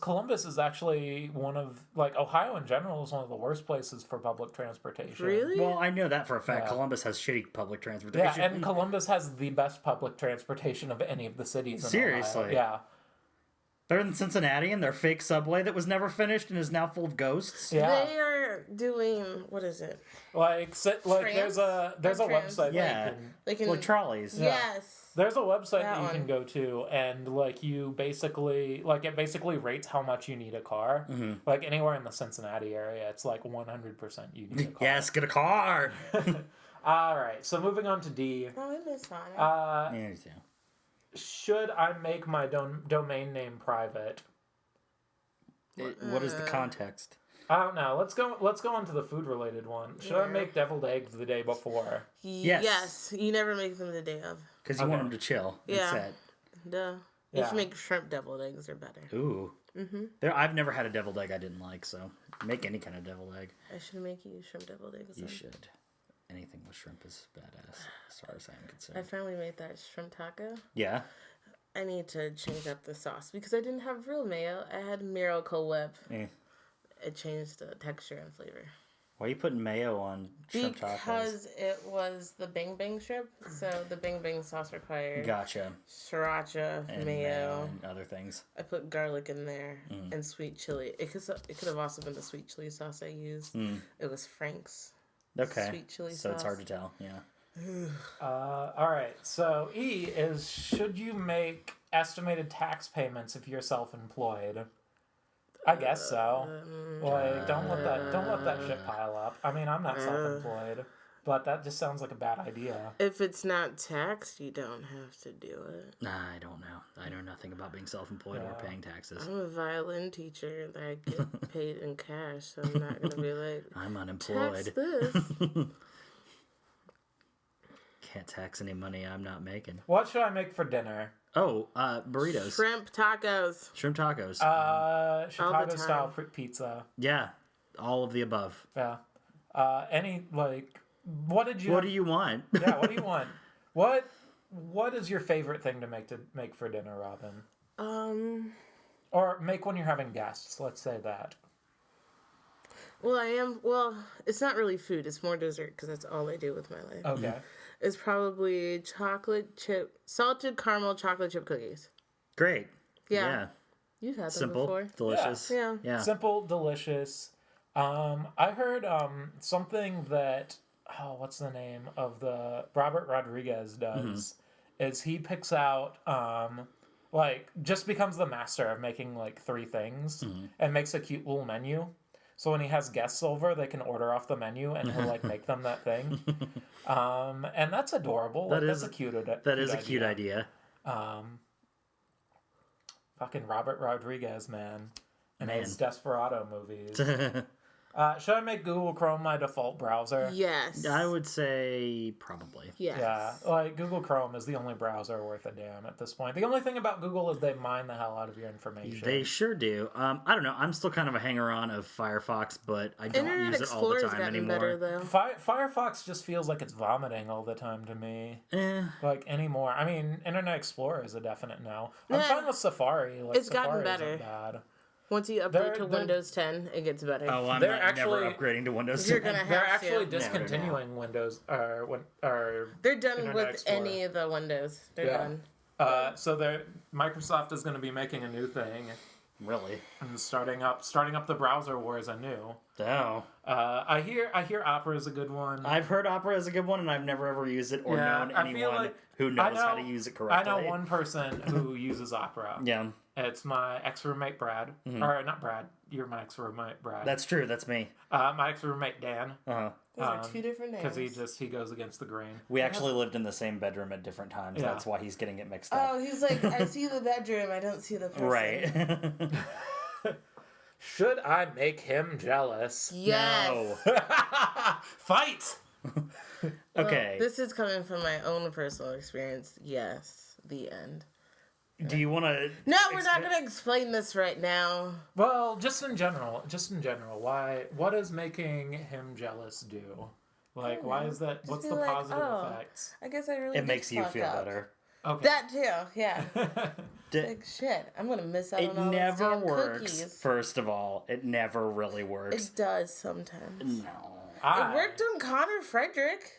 Columbus is actually one of like Ohio in general is one of the worst places for public transportation. Really? Well, I know that for a fact. Yeah. Columbus has shitty public Yeah, transportation. and Columbus has the best public transportation of any of the cities in Seriously? Ohio. Yeah. Better than Cincinnati and their fake subway that was never finished and is now full of ghosts. Yeah. They are doing, what is it? Like there's a Trams? website Yeah. that you can, Like in, Like trolleys. Yes. there's a website That that you can one. go to and like you basically like it basically rates how much you need a car. Mm-hmm. Like anywhere in the Cincinnati area, it's like 100% you need a car. Yes, get a car. All right. So moving on to D. Oh, I miss Sonic. Yeah, you too. Should I make my domain name private? What is the context? I don't know. Let's go on to the food related one. Should I make deviled eggs the day before? Yes. Yes. You never make them the day of. Because you want them to chill and Yeah. set. Duh. You Yeah. should make shrimp deviled eggs. They're better. Ooh. I've never had a deviled egg I didn't like, so make any kind of deviled egg. I should make you shrimp deviled eggs. You then. should. Anything with shrimp is badass, as far as I'm I concerned. finally made that shrimp taco. Yeah. I need to change up the sauce because I didn't have real mayo. I had Miracle Whip. Eh. It changed the texture and flavor. Why are you putting mayo on shrimp tacos? Because it was the Bing Bang shrimp, so the Bing Bang sauce required Gotcha. sriracha, And mayo. and other things. I put garlic in there and sweet chili. It could have also been the sweet chili sauce I used. It was Frank's. Okay. Sweet chili so it's hard sauce. to tell. Yeah. All right. So E is should you make estimated tax payments if you're self-employed? I guess so. Like don't let that shit pile up. I mean, I'm not self-employed, but that just sounds like a bad idea. If it's not taxed, you don't have to do it. Nah, I don't know. I know nothing about being self-employed or paying taxes. I'm a violin teacher that I get paid in cash, so I'm not gonna be like I'm tax unemployed. this. can't tax any money I'm not making. What should I make for dinner? Oh, burritos. Shrimp tacos. Shrimp tacos. Chicago style pizza. Yeah, all of the above. Yeah. Any like, what did you? What do you want? Yeah. What do you want? What is your favorite thing to make for dinner, Robin? Or make when you're having guests. Let's say that. Well, it's not really food. It's more dessert because that's all I do with my life. Okay. It's probably salted caramel chocolate chip cookies. Great. Yeah. You've had them Simple, before. delicious. Yeah. Simple, delicious. I heard something that what's the name of the Robert Rodriguez does is he picks out like just becomes the master of making like 3 things and makes a cute little menu. So when he has guests over, they can order off the menu and he'll like make them that thing. And that's adorable. That's a cute idea. Fucking Robert Rodriguez, man. And his Desperado movies. Should I make Google Chrome my default browser? Yes. I would say probably. Yes. Yeah, like Google Chrome is the only browser worth a damn at this point. The only thing about Google is they mine the hell out of your information. They sure do. I don't know. I'm still kind of a hanger-on of Firefox, but I don't Internet use it all the Explorer's time gotten anymore. better though. Firefox just feels like it's vomiting all the time to me. Like anymore. I mean, Internet Explorer is a definite no. I'm fine with Safari. Like, It's gotten Safari better. isn't bad. Once you update to Windows 10, it gets better. Oh, I'm They're never actually- upgrading to Windows You're 10. gonna They're have actually to. discontinuing Windows or They're done Internet with Explorer. any of the Windows. They're done. So Microsoft is going to be making a new thing Really? and starting up the browser wars anew. No. I hear Opera is a good one. I've heard Opera is a good one, and I've never ever used it or known I feel anyone like- who knows how to use it correctly. I know one person who uses Opera. Yeah, It's my ex-roommate Brad. Or not Brad. You're my ex-roommate Brad. that's true. That's me. my ex-roommate Dan. Uh-huh. Those are 2 different names. Because he goes against the grain. We actually lived in the same bedroom at different times. Yeah. That's why he's getting it mixed up. Oh, he's like, I see the bedroom, I don't see the person. Right. Should I make him jealous? Yes. No. Fight! Okay. This is coming from my own personal experience. Yes. The end. Do you want to? No, we're not going to explain this right now. Well, just in general, what does making him jealous do? Like, why is that? What's the feel like, positive oh. effects? I guess I really It did makes you fuck feel up. better. Okay. That too, yeah. D- Like, shit, I'm going to miss out It on all never those damn works. cookies. First of all, it never really works. It does sometimes. No. It worked on Connor Frederick.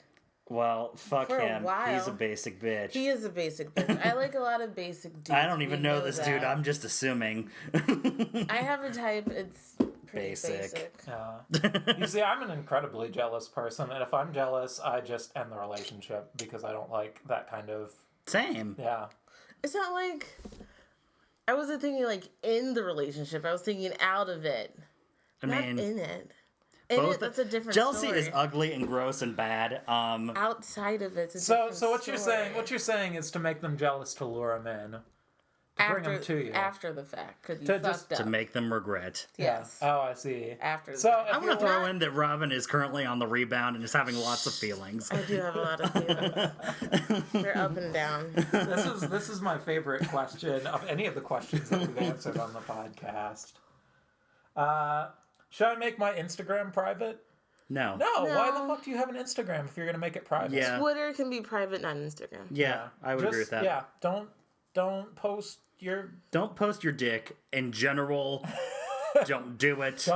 Well, fuck For a him. while. He's a basic bitch. He is a basic bitch. I like a lot of basic dudes. I don't even We know this dude. that. I'm just assuming. I have a type. It's pretty Basic. basic. You see, I'm an incredibly jealous person, and if I'm jealous, I just end the relationship because I don't like that kind of. Same. Yeah. It's not like I wasn't thinking like in the relationship. I was thinking out of it. I Not mean, in it. In both. it, that's a different Jealousy story. is ugly and gross and bad. Outside of it, it's a So different what you're saying is to make them jealous to lure them in, bring them to you. After the fact, because you To fucked just- up. to make them regret. Yes. Yeah. Oh, I see. After the So fact. if I'm going to you're- throw in that Robin is currently on the rebound and is having lots of feelings. I do have a lot of feelings. They're up and down. This is my favorite question of any of the questions that we've answered on the podcast. Should I make my Instagram private? No. No. Why the No. fuck do you have an Instagram if you're gonna make it private? Yeah. Twitter can be private, not Instagram. Yeah, I would agree with that. Yeah. Don't post your Don't post your dick in general. Don't do it.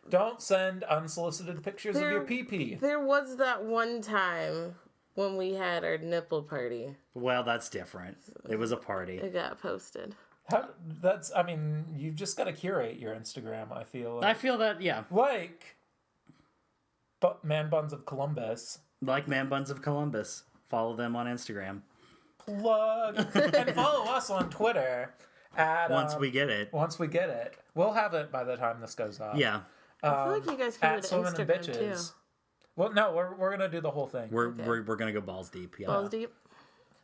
don't send unsolicited pictures of your There- pee-pee. There was that one time when we had our nipple party. Well, that's different. It was a party. It got posted. I mean, you've just got to curate your Instagram. I feel I feel that, yeah. like, but Man Buns of Columbus. Like Man Buns of Columbus. Follow them on Instagram. Plug and follow us on Twitter. Once we get it. Once we get it, we'll have it by the time this goes up. Yeah. I feel like you guys could At do Swimming and Instagram too. Bitches. Well, no, we're gonna do the whole thing. We're gonna go balls deep. Yeah. Balls deep.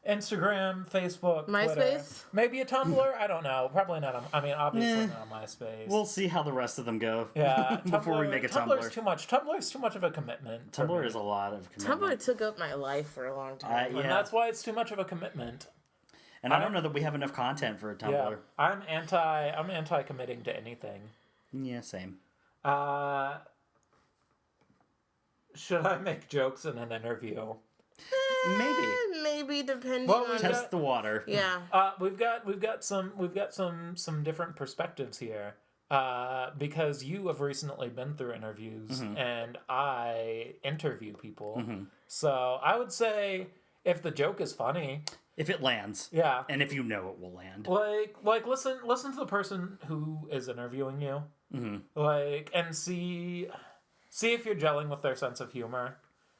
Instagram, Facebook, Twitter. MySpace? Maybe a Tumblr. I don't know. Probably not. I mean, obviously not on MySpace. We'll see how the rest of them go. yeah, before we make a Tumblr's Tumblr. too much. Tumblr's too much of a commitment. for Tumblr me. is a lot of commitment. Tumblr took up my life for a long time. Yeah. And that's why it's too much of a commitment. And I don't know that we have enough content for a Tumblr. Yeah, I'm anti committing to anything. Yeah, same. Should I make jokes in an interview? Maybe. Maybe depending Well, on Test the water. yeah. We've got some different perspectives here. Because you have recently been through interviews, and I interview people. So I would say if the joke is funny, If it lands. yeah, And if you know it will land. like listen to the person who is interviewing you, like, and see if you're gelling with their sense of humor.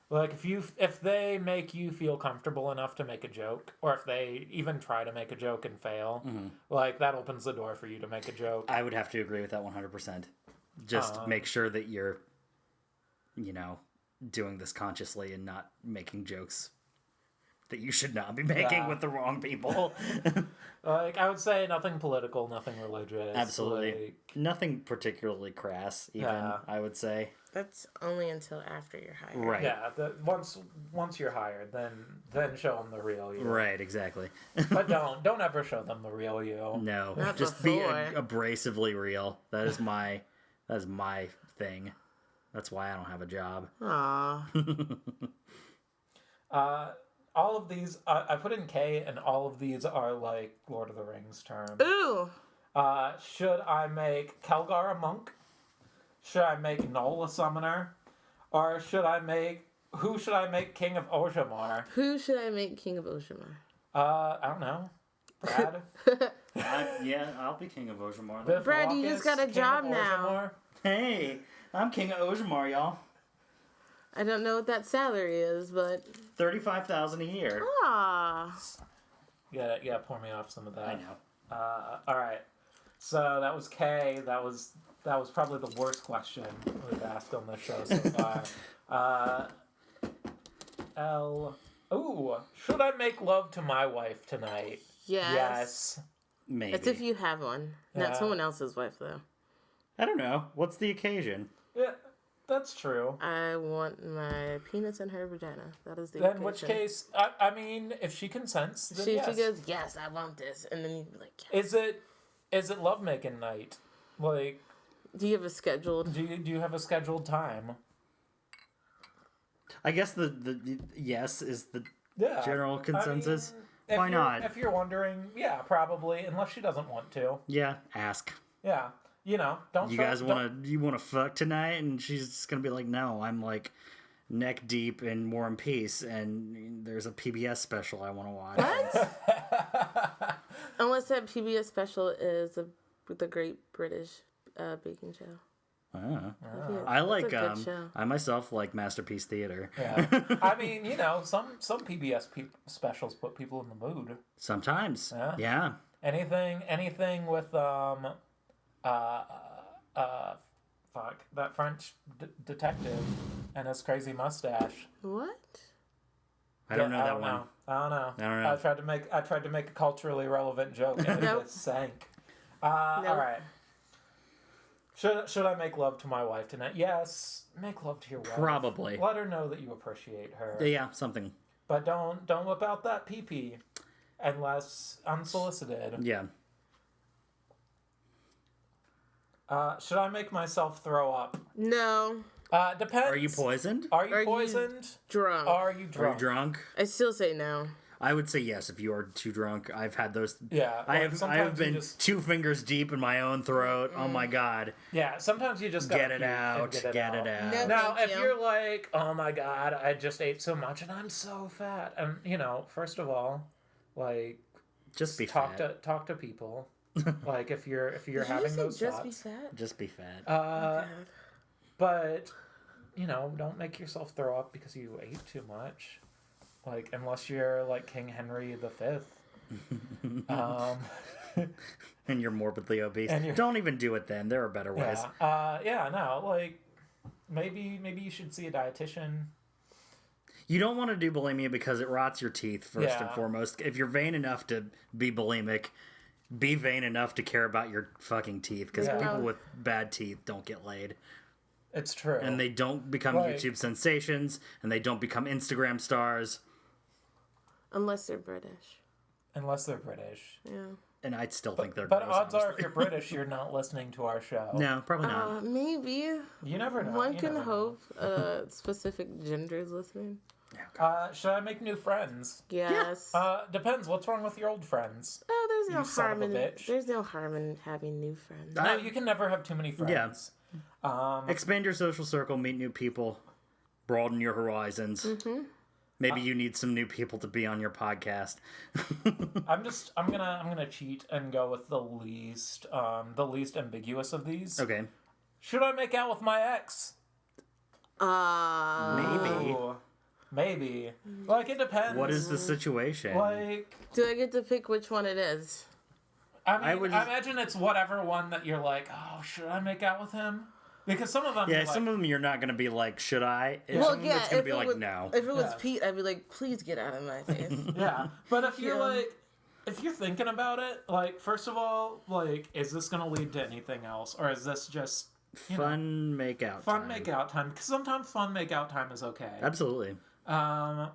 Like if they make you feel comfortable enough to make a joke, or if they even try to make a joke and fail, like that opens the door for you to make a joke. I would have to agree with that 100%. Just make sure that you're, doing this consciously and not making jokes that you should not be making Yeah. with the wrong people. Like I would say nothing political, nothing religious. Absolutely. Like, Nothing particularly crass, even, Yeah. I would say. That's only until after you're hired. Right. yeah, once you're hired, then show them the real you. Right, exactly. But don't ever show them the real you. No, Not just before. be abrasively real. That is my thing. That's why I don't have a job. Aw. All of these, I put in K, and all of these are like Lord of the Rings terms. Ooh. Should I make Kelgar a monk? Should I make Noel a summoner? Or who should I make King of Ojamar? Who should I make King of Oshimar? I don't know. Brad? Yeah, I'll be King of Ojamar. Biff Brad, you just got a King job of now. Orzammar? Hey, I'm King of Ojamar, y'all. I don't know what that salary is, but 35,000 a year. ah. Yeah, pour me off some of that. I know. All right. So that was K. That was probably the worst question we've asked on this show so far. L. Ooh, should I make love to my wife tonight? Yes. Maybe. That's if you have one. Yeah. Not someone else's wife, though. I don't know. What's the occasion? Yeah, that's true. I want my penis in her vagina. That is the Then in which occasion. case, I mean, if she consents, then She yes. goes, yes, I want this. And then you'd be like, yes. Is it lovemaking night? Like, Do you have a scheduled? do you have a scheduled time? I guess the yes is the Yeah. general consensus. If Why you're- not? If you're wondering, yeah, probably, unless she doesn't want to. Yeah, ask. Yeah, don't. You guys want to fuck tonight? And she's just gonna be like, no, I'm like neck deep in War and Peace, and there's a PBS special I want to watch. What? Unless that PBS special is the Great British Baking Show. Ah. Yeah, I that's like a good show. I myself like Masterpiece Theater. Yeah. I mean, some PBS specials put people in the mood. Sometimes. Yeah. Yeah. Anything with fuck, that French detective and his crazy mustache. What? I don't know that one. I don't know. I don't know. I tried to make a culturally relevant joke and it Nope. just sank. All right. Should I make love to my wife tonight? Yes. Make love to your wife. Probably. Let her know that you appreciate her. Yeah, something. But don't whip out that pee-pee unless unsolicited. Yeah. Should I make myself throw up? No. Depends. Are you poisoned? Are you Are you poisoned? Drunk. Are you Are drunk? you drunk? I still say no. I would say yes if you are too drunk. I've had those. Yeah. I like, have sometimes you been just- 2 fingers deep in my own throat. Oh my god. Yeah, sometimes you just gotta Get it puke and out. Get Get it out. No. Now, Thank if you. you're like, oh my god, I just ate so much and I'm so fat, and first of all, like, Just be talk fat. to people. Like, if you're Did you having say those just thoughts, be fat? Just be fat. God. but don't make yourself throw up because you ate too much. Like, unless you're like King Henry V. And you're morbidly obese. And you're- Don't even do it then. There are better ways. No, like maybe you should see a dietitian. You don't want to do bulimia because it rots your teeth, first and Yeah. foremost. If you're vain enough to be bulimic, be vain enough to care about your fucking teeth, because Yeah. people with bad teeth don't get laid. It's true. And they don't become Like- YouTube sensations, and they don't become Instagram stars. Unless they're British. Unless they're British. Yeah. And I'd still think they're But gross, odds are, if honestly. you're British, you're not listening to our show. No, probably not. Maybe. You never know. One You can never know. hope specific genders listening. Should I make new friends? Yes. Depends. What's wrong with your old friends? Oh, there's no you son harm of a in bitch. there's no harm in having new friends. No, you can never have too many friends. Expand your social circle, meet new people, broaden your horizons. Maybe you need some new people to be on your podcast. I'm gonna cheat and go with the least ambiguous of these. Okay. Should I make out with my ex? Maybe. Ooh, maybe. Like, it depends. What is the situation? Like, Do I get to pick which one it is? I would imagine it's whatever one that you're like, oh, should I make out with him? Because some of them, Yeah, you're some like, of them you're not going to be like, should I? And Well, some of them yeah. it's going If to be it like, was, no. if it was Yeah. Pete, I'd be like, please get out of my face. yeah. But if you're Yeah. like, if you're thinking about it, like, first of all, like, is this gonna lead to anything else, or is this just Fun make out fun time. make out time? Because sometimes fun make out time is okay. Absolutely. But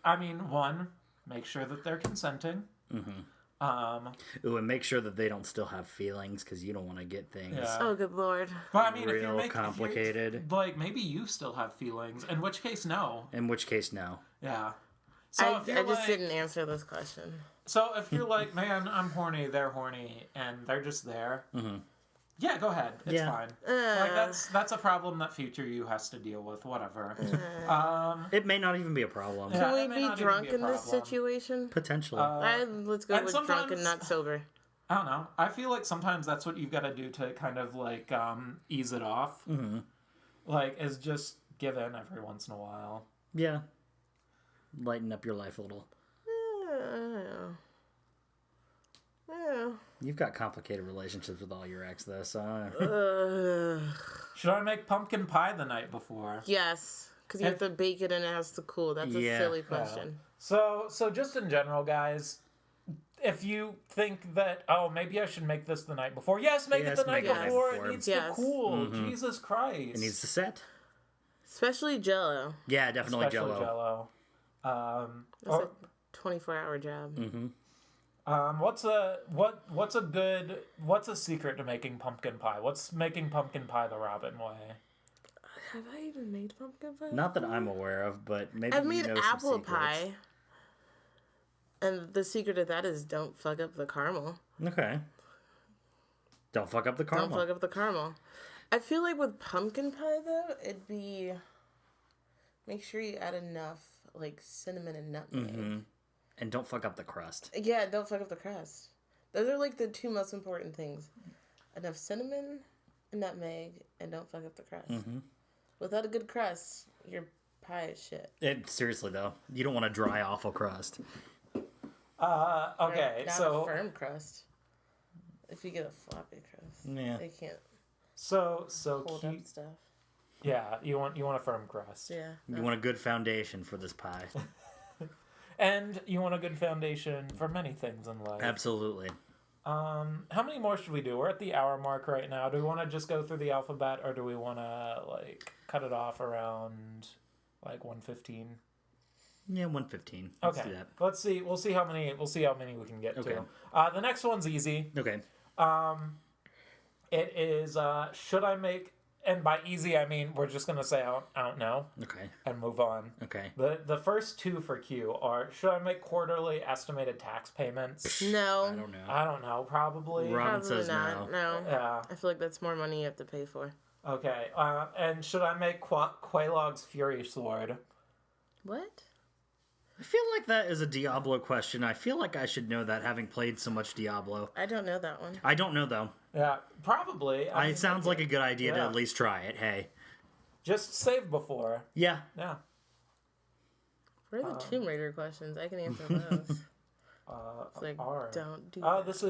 I mean, one, make sure that they're consenting. Ooh, and make sure that they don't still have feelings, because you don't want to get things. Yeah. Oh, good lord. But I mean, if Real you're complicated. like maybe you still have feelings, in which case, no. In which case, no. Yeah. So if I you're just like, didn't answer this question. So if you're like, man, I'm horny, they're horny, and they're just there. Yeah, go ahead. It's Yeah. fine. Like that's a problem that future you has to deal with. Whatever. It may not even be a problem. Yeah. Can it we may be not even drunk be a in this problem. situation? Potentially. Let's go and with drunk and sometimes- not sober. I don't know. I feel like sometimes that's what you've got to do to kind of like ease it off. Like, is just give in every once in a while. yeah. Lighten up your life a little. Yeah. You've got complicated relationships with all your ex, though, so... Should I make pumpkin pie the night before? Yes, because you have to bake it and it has to cool. That's a Yeah. silly question. So just in general, guys, if you think that, oh, maybe I should make this the night before, yes, make Yes, it the night make it the night before. before. It needs Yes. to cool. Jesus Christ. It needs to set. Especially Jello. Yeah, definitely Especially Jell-O. Jello. That's a 24-hour job. What's a secret to making pumpkin pie? What's making pumpkin pie the Robin way? Have I even made pumpkin pie? Not that I'm aware of, but maybe I've you made know some apple secrets. pie. And the secret of that is don't fuck up the caramel. Okay. Don't fuck up the caramel. Don't fuck up the caramel. I feel like with pumpkin pie, though, it'd be... Make sure you add enough, like, cinnamon and nutmeg. And don't fuck up the crust. Yeah, don't fuck up the crust. Those are, like, the two most important things. Enough cinnamon and nutmeg, and don't fuck up the crust. Without a good crust, your pie is shit. Seriously, though. You don't want a dry, awful crust. Okay, Not so a firm crust. If you get a floppy crust, Yeah. they can't so hold keep, up stuff. yeah, you want a firm crust. Yeah. You want a good foundation for this pie. And you want a good foundation for many things in life. Absolutely. How many more should we do? We're at the hour mark right now. Do we want to just go through the alphabet, or do we want to like cut it off around like 1:15? Yeah, 1:15. Let's Okay. do that. Let's see. We'll see how many we can get Okay. to. The next one's easy. Okay. It is should I make, and by easy I mean we're just gonna say I don't know Okay. and move on. Okay. The first two for Q are should I make quarterly estimated tax payments? No. I don't know. I don't know, probably. Robin Probably says not. no. No. Yeah. I feel like that's more money you have to pay for. Okay. And should I make Quelaag's Fury Sword? What? I feel like that is a Diablo question. I feel like I should know that, having played so much Diablo. I don't know that one. I don't know, though. Yeah, probably. I mean, It sounds like a good idea to Yeah. at least try it. Hey. just save before. Yeah. Yeah. Where are the Tomb Raider questions? I can answer those. It's like, R. don't do Oh, that. this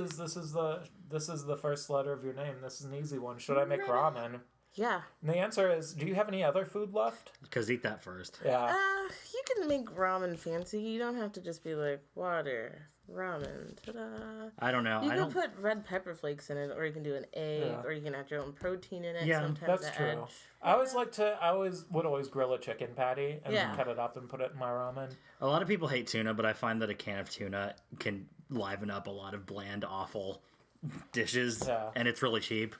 is the first letter of your name. This is an easy one. Should I make ramen? Yeah. And the answer is, do you have any other food left? Because eat that first. Yeah. You can make ramen fancy. You don't have to just be like water, ramen, ta-da. I don't know. You I can don't. put red pepper flakes in it, or you can do an egg, Yeah. or you can add your own protein in it. Yeah, Sometimes That's the true. edge. I would always grill a chicken patty and Yeah. then cut it up and put it in my ramen. A lot of people hate tuna, but I find that a can of tuna can liven up a lot of bland, awful dishes, Yeah. and it's really cheap.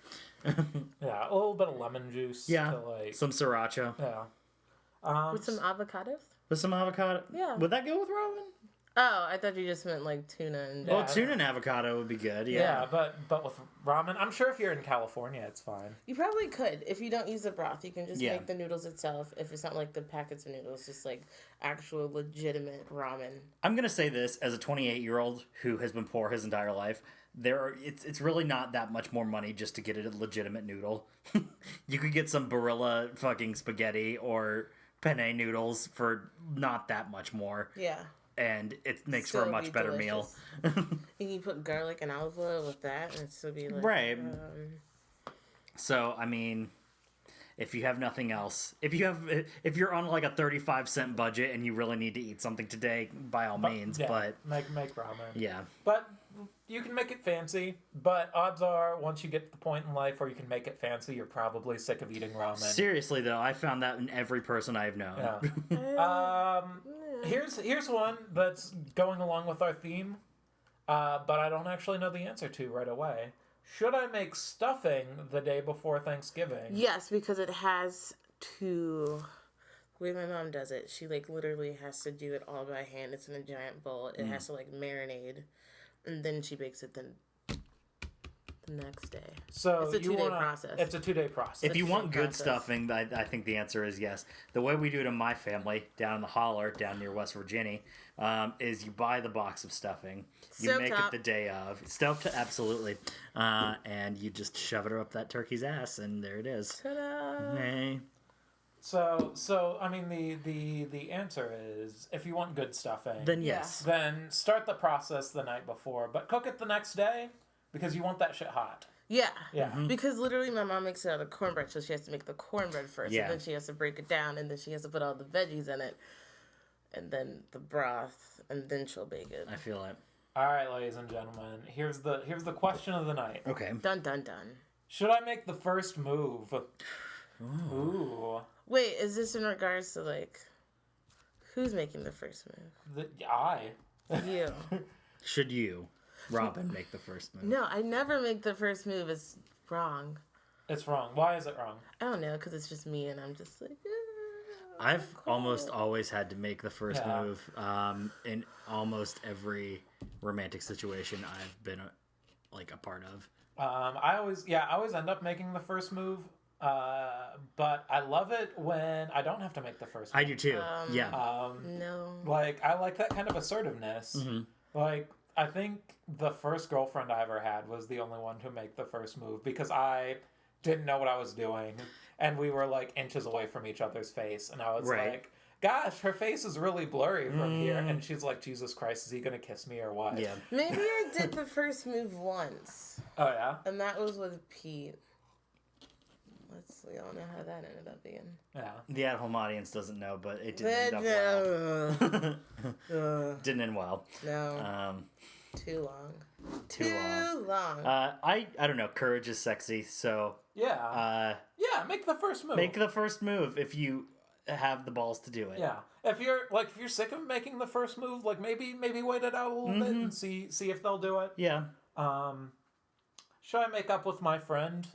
Yeah, a little bit of lemon juice. Yeah, To like, some sriracha yeah. With some avocados? with some avocado. Yeah. Would that go with ramen? Oh, I thought you just meant like tuna and. Well, Yeah. tuna and avocado would be good. Yeah, but with ramen, I'm sure if you're in California, it's fine. You probably could. If you don't use the broth, you can just Yeah. make the noodles itself. If it's not like the packets of noodles, just like actual legitimate ramen. I'm gonna say this as a 28-year-old who has been poor his entire life. It's really not that much more money just to get a legitimate noodle. You could get some Barilla fucking spaghetti or penne noodles for not that much more, Yeah. and it makes Still for a much be better meal. delicious. You can put garlic and olive oil with that, and it'd still be like Right. So I mean, if you have nothing else, if you're on like a 35-cent budget and you really need to eat something today, by all means. Yeah, But make ramen. yeah, But you can make it fancy. But odds are, once you get to the point in life where you can make it fancy, you're probably sick of eating ramen. seriously though, I found that in every person I've known. Yeah. Here's one that's going along with our theme, but I don't actually know the answer to right away. Should I make stuffing the day before Thanksgiving? Yes, because it has to. The way my mom does it, she like literally has to do it all by hand. It's in a giant bowl. It has to like marinate, and then she bakes it the next day. So It's a you 2-day wanna, process. It's a 2-day process. If you the want same good process. stuffing, I think the answer is yes. The way we do it in my family, down in the holler, down near West Virginia, is you buy the box of stuffing. You make Stovetop. it the day of. Stovetop, absolutely. And you just shove it up that turkey's ass, and there it is. Ta-da! Hey. So I mean the answer is, if you want good stuffing, Then yes. then start the process the night before, but cook it the next day because you want that shit hot. Yeah. Yeah. Because literally my mom makes it out of cornbread, so she has to make the cornbread first, Yeah. and then she has to break it down, and then she has to put all the veggies in it, and then the broth, and then she'll bake it. I feel it. All right, ladies and gentlemen, here's the question of the night. Okay. Dun dun dun. Should I make the first move? Ooh. Wait, is this in regards to like who's making the first move? I. You. Should you, Robin, make the first move? No, I never make the first move. It's wrong. It's wrong. Why is it wrong? I don't know, because it's just me, and I'm just like. I've almost always had to make the first Yeah. move in almost every romantic situation I've been a part of. I always end up making the first move. But I love it when I don't have to make the first move. I do too. Yeah. No. Like, I like that kind of assertiveness. Like, I think the first girlfriend I ever had was the only one to make the first move because I didn't know what I was doing. And we were like inches away from each other's face. And I was Right. like, gosh, her face is really blurry from here. And she's like, Jesus Christ, is he going to kiss me or what? Yeah. Maybe I did the first move once, Oh, yeah? and that was with Pete. We all know how that ended up being. Yeah. The at-home audience doesn't know, but it didn't end up well. No. Didn't end well. No. Too long. Too long. long. I don't know. Courage is sexy, so Yeah. Yeah, make the first move. make the first move if you have the balls to do it. Yeah. If you're sick of making the first move, like maybe wait it out a little bit and see if they'll do it. Yeah. Should I make up with my friend?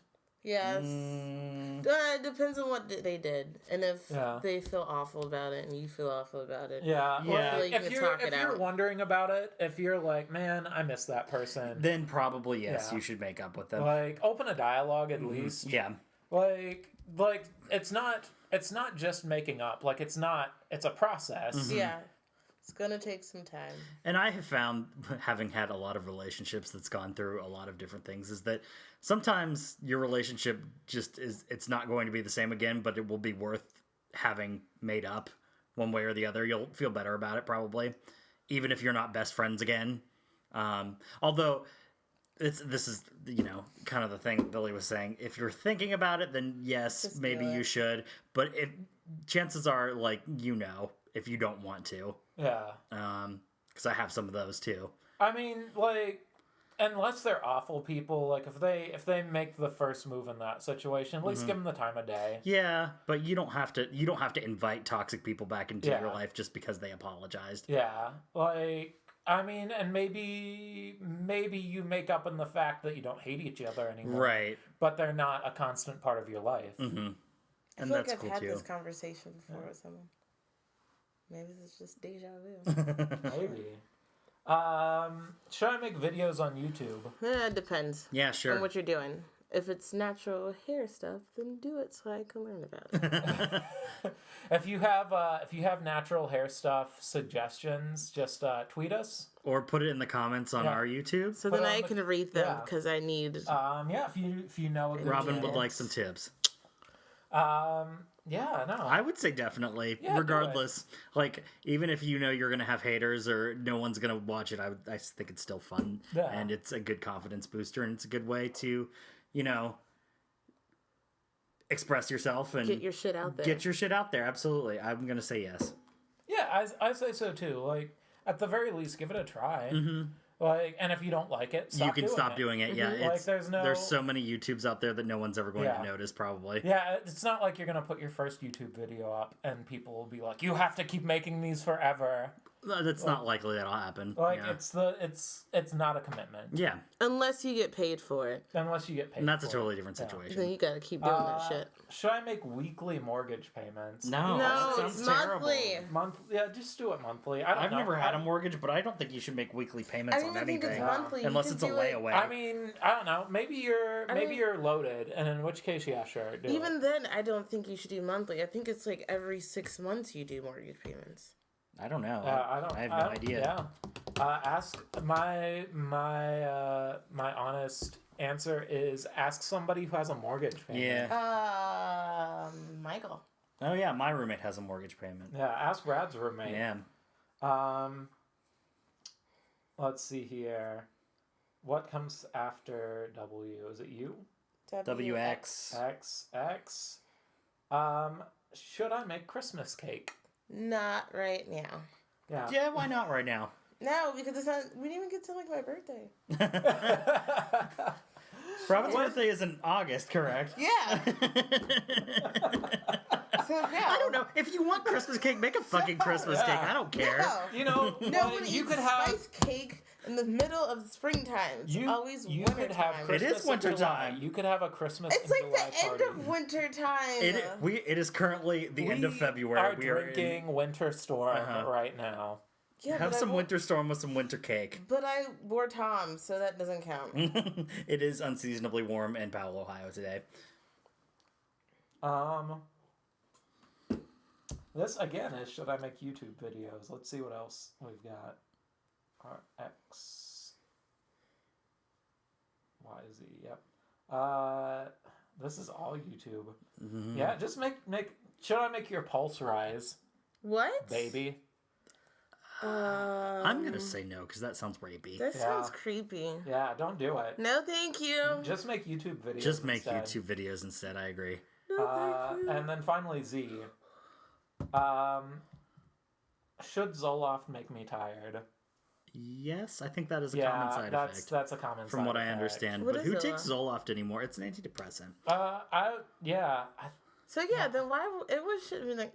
Yes. It depends on what they did, and if Yeah. they feel awful about it, and you feel awful about it. Yeah. Yeah. Like, You if can you're talk if it you're out. wondering about it, if you're like, man, I miss that person. Then probably yes, Yeah. you should make up with them. Like, open a dialogue at least. Yeah. Like it's not just making up. Like it's a process. Yeah. It's gonna take some time. And I have found, having had a lot of relationships that's gone through a lot of different things, is that sometimes your relationship just it's not going to be the same again, but it will be worth having made up one way or the other. You'll feel better about it probably, even if you're not best friends again. Although this is kind of the thing Billy was saying. If you're thinking about it, then yes, Just maybe do it. you should. But chances are, like, if you don't want to, Yeah. because I have some of those too. I mean, like, unless they're awful people, like if they make the first move in that situation, at least give them the time of day. Yeah, but you don't have to invite toxic people back into Yeah. your life just because they apologized. Yeah, like I mean, and maybe you make up in the fact that you don't hate each other anymore, Right. but they're not a constant part of your life. Mm-hmm. I And feel that's like I've cool had too. this conversation before with someone. Maybe this is just deja vu. Maybe. Should I make videos on YouTube? It depends Yeah, sure. on what you're doing. If it's natural hair stuff, then do it so I can learn about it. If you have natural hair stuff suggestions, just tweet us. Or put it in the comments on Yeah. our YouTube. So Put then on I the- can read them yeah. because I need. Yeah, if you know a good Robin would channel. like some tips. Yeah, no. I would say definitely, Yeah, do regardless. Like, even if you're gonna have haters or no one's gonna watch it, I think it's still fun, Yeah. and it's a good confidence booster, and it's a good way to, express yourself and Get your shit out there. Get your shit out there. Absolutely, I'm gonna say yes. Yeah, I say so too. Like at the very least, give it a try. Like, and if you don't like it, You can stop doing it. Yeah, Like, there's so many YouTubes out there that no one's ever going Yeah. to notice. Probably. Yeah, it's not like you're gonna put your first YouTube video up and people will be like, "You have to keep making these forever." That's not likely that'll happen. Like yeah. it's not a commitment Yeah, Unless you get paid for it. unless you get paid. and that's a for it. totally different Yeah. situation. Then you gotta keep doing that shit. Should I make weekly mortgage payments? No, No, that sounds it's terrible. monthly. Yeah, just do it monthly. I don't I've know. never had a mortgage, but I don't think you should make weekly payments I don't on even think it's anything monthly. You unless can it's a do it- layaway. I mean, I don't know. Maybe you're mean- you're loaded, and in which case, yeah, sure. Do Even it. then, I don't think you should do monthly. I think it's like every 6 months you do mortgage payments. I don't know. I have no idea. Yeah. Ask my honest answer is ask somebody who has a mortgage payment. Yeah. Michael. Oh yeah, my roommate has a mortgage payment. Yeah. Ask Brad's roommate. Yeah. Let's see here. What comes after W? Is it U? WX. X. Should I make Christmas cake? Not right now. Yeah. Yeah, why not right now? No, because it's not. We didn't even get to like my birthday. Robin's birthday is in August, correct? Yeah. So no. I don't know. If you want Christmas cake, make a fucking Christmas Yeah. cake. I don't care. No. You know, No what, one you eats could have spice cake in the middle of springtime. It's always you winter could have time. Christmas It is in winter July. time. You could have a Christmas It's in like July the end party. of winter time. It is currently the end of February. We are drinking Winter Storm right now. Yeah, Have but some I won't- winter storm with some winter cake. But I wore Tom's, so that doesn't count. It is unseasonably warm in Powell, Ohio today. This again is should I make YouTube videos? Let's see what else we've got. RX YZ. Yep. This is all YouTube. Mm-hmm. Yeah, just make. Should I make your pulse rise, What? baby? I'm gonna say no because that sounds rapey. That sounds Yeah. creepy. Yeah, don't do it. No, thank you. Just make YouTube videos. Just make instead. YouTube videos instead. I agree. And then finally Z. Should Zoloft make me tired? Yes, I think that is a common side effect. That's a common From side what I effect. understand. What But is who takes Zoloft? Zoloft anymore? It's an antidepressant. So yeah, then why it was should be like.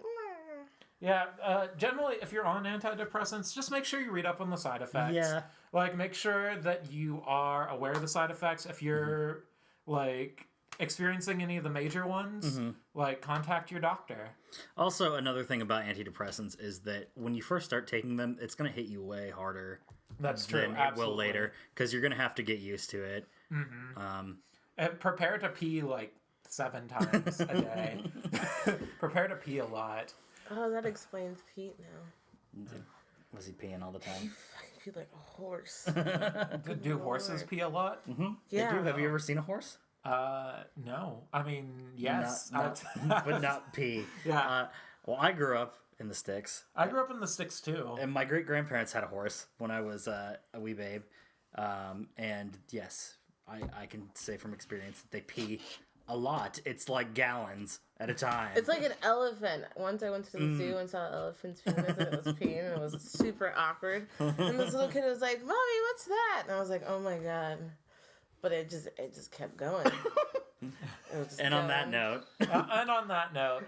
Generally, if you're on antidepressants, just make sure you read up on the side effects. Yeah. Like, make sure that you are aware of the side effects. If you're, like, experiencing any of the major ones, like, contact your doctor. Also, another thing about antidepressants is that when you first start taking them, it's going to hit you way harder That's true. than it will later because you're going to have to get used to it. And prepare to pee, like, 7 times a day. Prepare to pee a lot. Oh, that explains Pete now. Was he peeing all the time? I feel like a horse. Do horses pee a lot? Yeah. They do. Have you ever seen a horse? No. I mean, yes. But not pee. Yeah. Well, I grew up in the sticks, I grew up in the sticks, too. and my great grandparents had a horse when I was a wee babe. And yes, I can say from experience that they pee a lot. It's like gallons at a time. It's like an elephant. Once I went to the zoo and saw elephants penis and it was peeing and it was super awkward. And this little kid was like, "Mommy, what's that?" And I was like, "Oh my god!" But it just kept going. It was just And on that going. note, And on that note,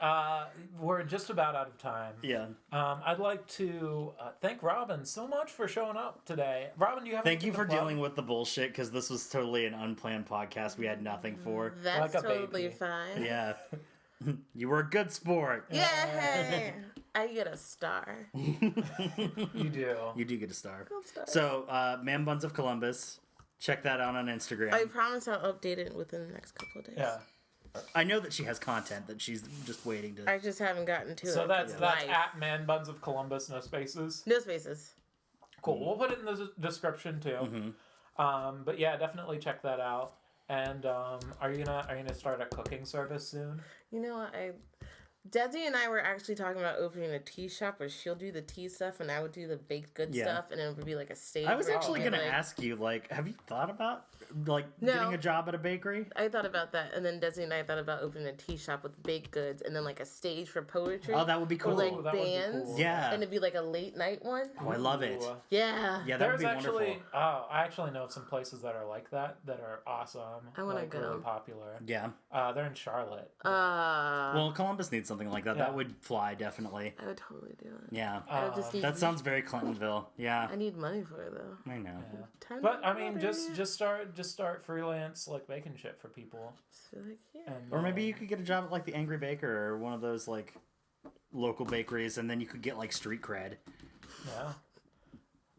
we're just about out of time. yeah. I'd like to thank Robin so much for showing up today. Robin, do you have Thank you anything for to plug? dealing with the bullshit, because this was totally an unplanned podcast we had nothing for. That's Like a totally baby. fine. Yeah. You were a good sport. Yay! I get a star. You do. You do get a star. Gold star. So, Man Buns of Columbus. Check that out on Instagram. I promise I'll update it within the next couple of days. Yeah. I know that she has content that she's just waiting to. I just haven't gotten to it. So that's Life. at Man Buns of Columbus, no spaces. No spaces. Cool. We'll put it in the description too. But yeah, definitely check that out. And are you gonna start a cooking service soon? You know what? Desi and I were actually talking about opening a tea shop where she'll do the tea stuff and I would do the baked good Yeah. stuff, and it would be like a stage. I was where actually you going to like- ask you, like, have you thought about, like, No. getting a job at a bakery? I thought about that, and then Desi and I thought about opening a tea shop with baked goods, and then like a stage for poetry. Oh, that would be cool. Or like That would be bands. cool. Yeah. And it'd be like a late night one. Oh, I love it. Ooh. Yeah. Yeah, that would There's be actually, wonderful. I actually know of some places that are like that are awesome. I wanna like, go. really popular. Yeah. They're in Charlotte. Well, Columbus needs something like that. Yeah. That would fly, definitely. I would totally do it. Yeah. I would just need. That sounds very Clintonville. Yeah. I need money for it though. I know. Time But I to mean, money. just start freelance like baking shit for people. Just feel like, yeah. And, Or maybe you could get a job at, like, the Angry Baker or one of those, like, local bakeries, and then you could get, like, street cred. yeah.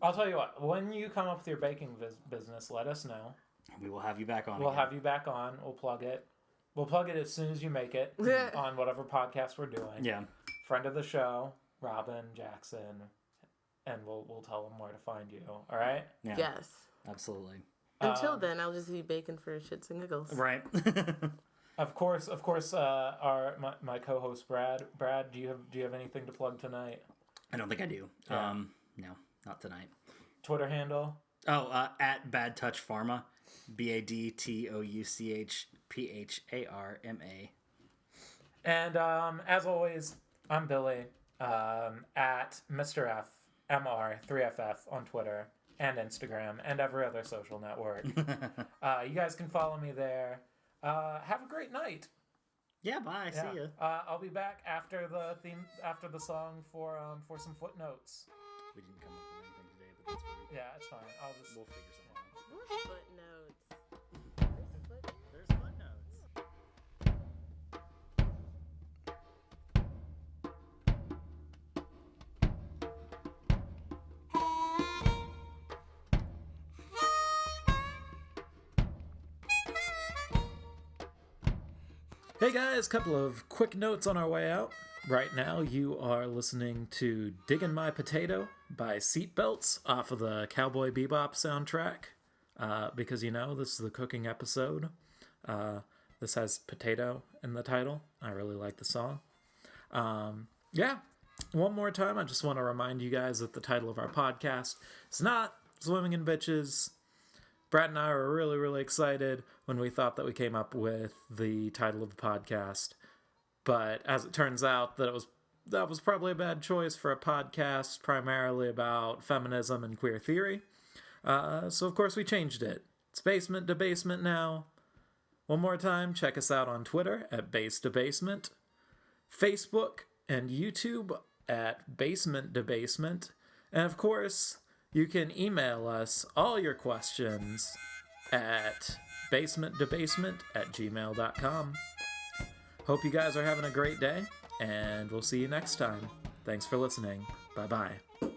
I'll tell you what. When you come up with your baking business, let us know. We will have you back on We'll again. have you back on. We'll plug it. We'll plug it as soon as you make it on whatever podcast we're doing. Yeah. Friend of the show, Robin Jackson, and we'll tell them where to find you. All right. Yeah. Yes. Absolutely. Until then, I'll just be baking for shits and giggles. Right. Of course. My co-host Brad. Brad, do you have anything to plug tonight? I don't think I do. Yeah. No, not tonight. Twitter handle. Oh, at Bad Touch Pharma. BADTOUCHPHARMA. And as always, I'm Billy at Mr. F MR3FF on Twitter and Instagram and every other social network. You guys can follow me there. Have a great night. Yeah, bye. Yeah. See ya. I'll be back after the song for some footnotes. We didn't come up with anything today, but that's fine. Yeah, it's fine. We'll figure something out. Footnotes. There's footnotes. Hey guys, couple of quick notes on our way out. Right now, you are listening to Diggin' My Potato by Seatbelts off of the Cowboy Bebop soundtrack. Because, this is the cooking episode. This has potato in the title. I really like the song. Yeah, one more time, I just want to remind you guys that the title of our podcast is not Swimming in Bitches. Brad and I were really, really excited when we thought that we came up with the title of the podcast. But as it turns out, that was probably a bad choice for a podcast primarily about feminism and queer theory. So of course we changed it. It's Basement to Basement now. One more time, check us out on Twitter at Base to Basement, Facebook and YouTube at Basement to Basement, and of course, you can email us all your questions at basementtobasement@gmail.com. Hope you guys are having a great day, and we'll see you next time. Thanks for listening. Bye-bye.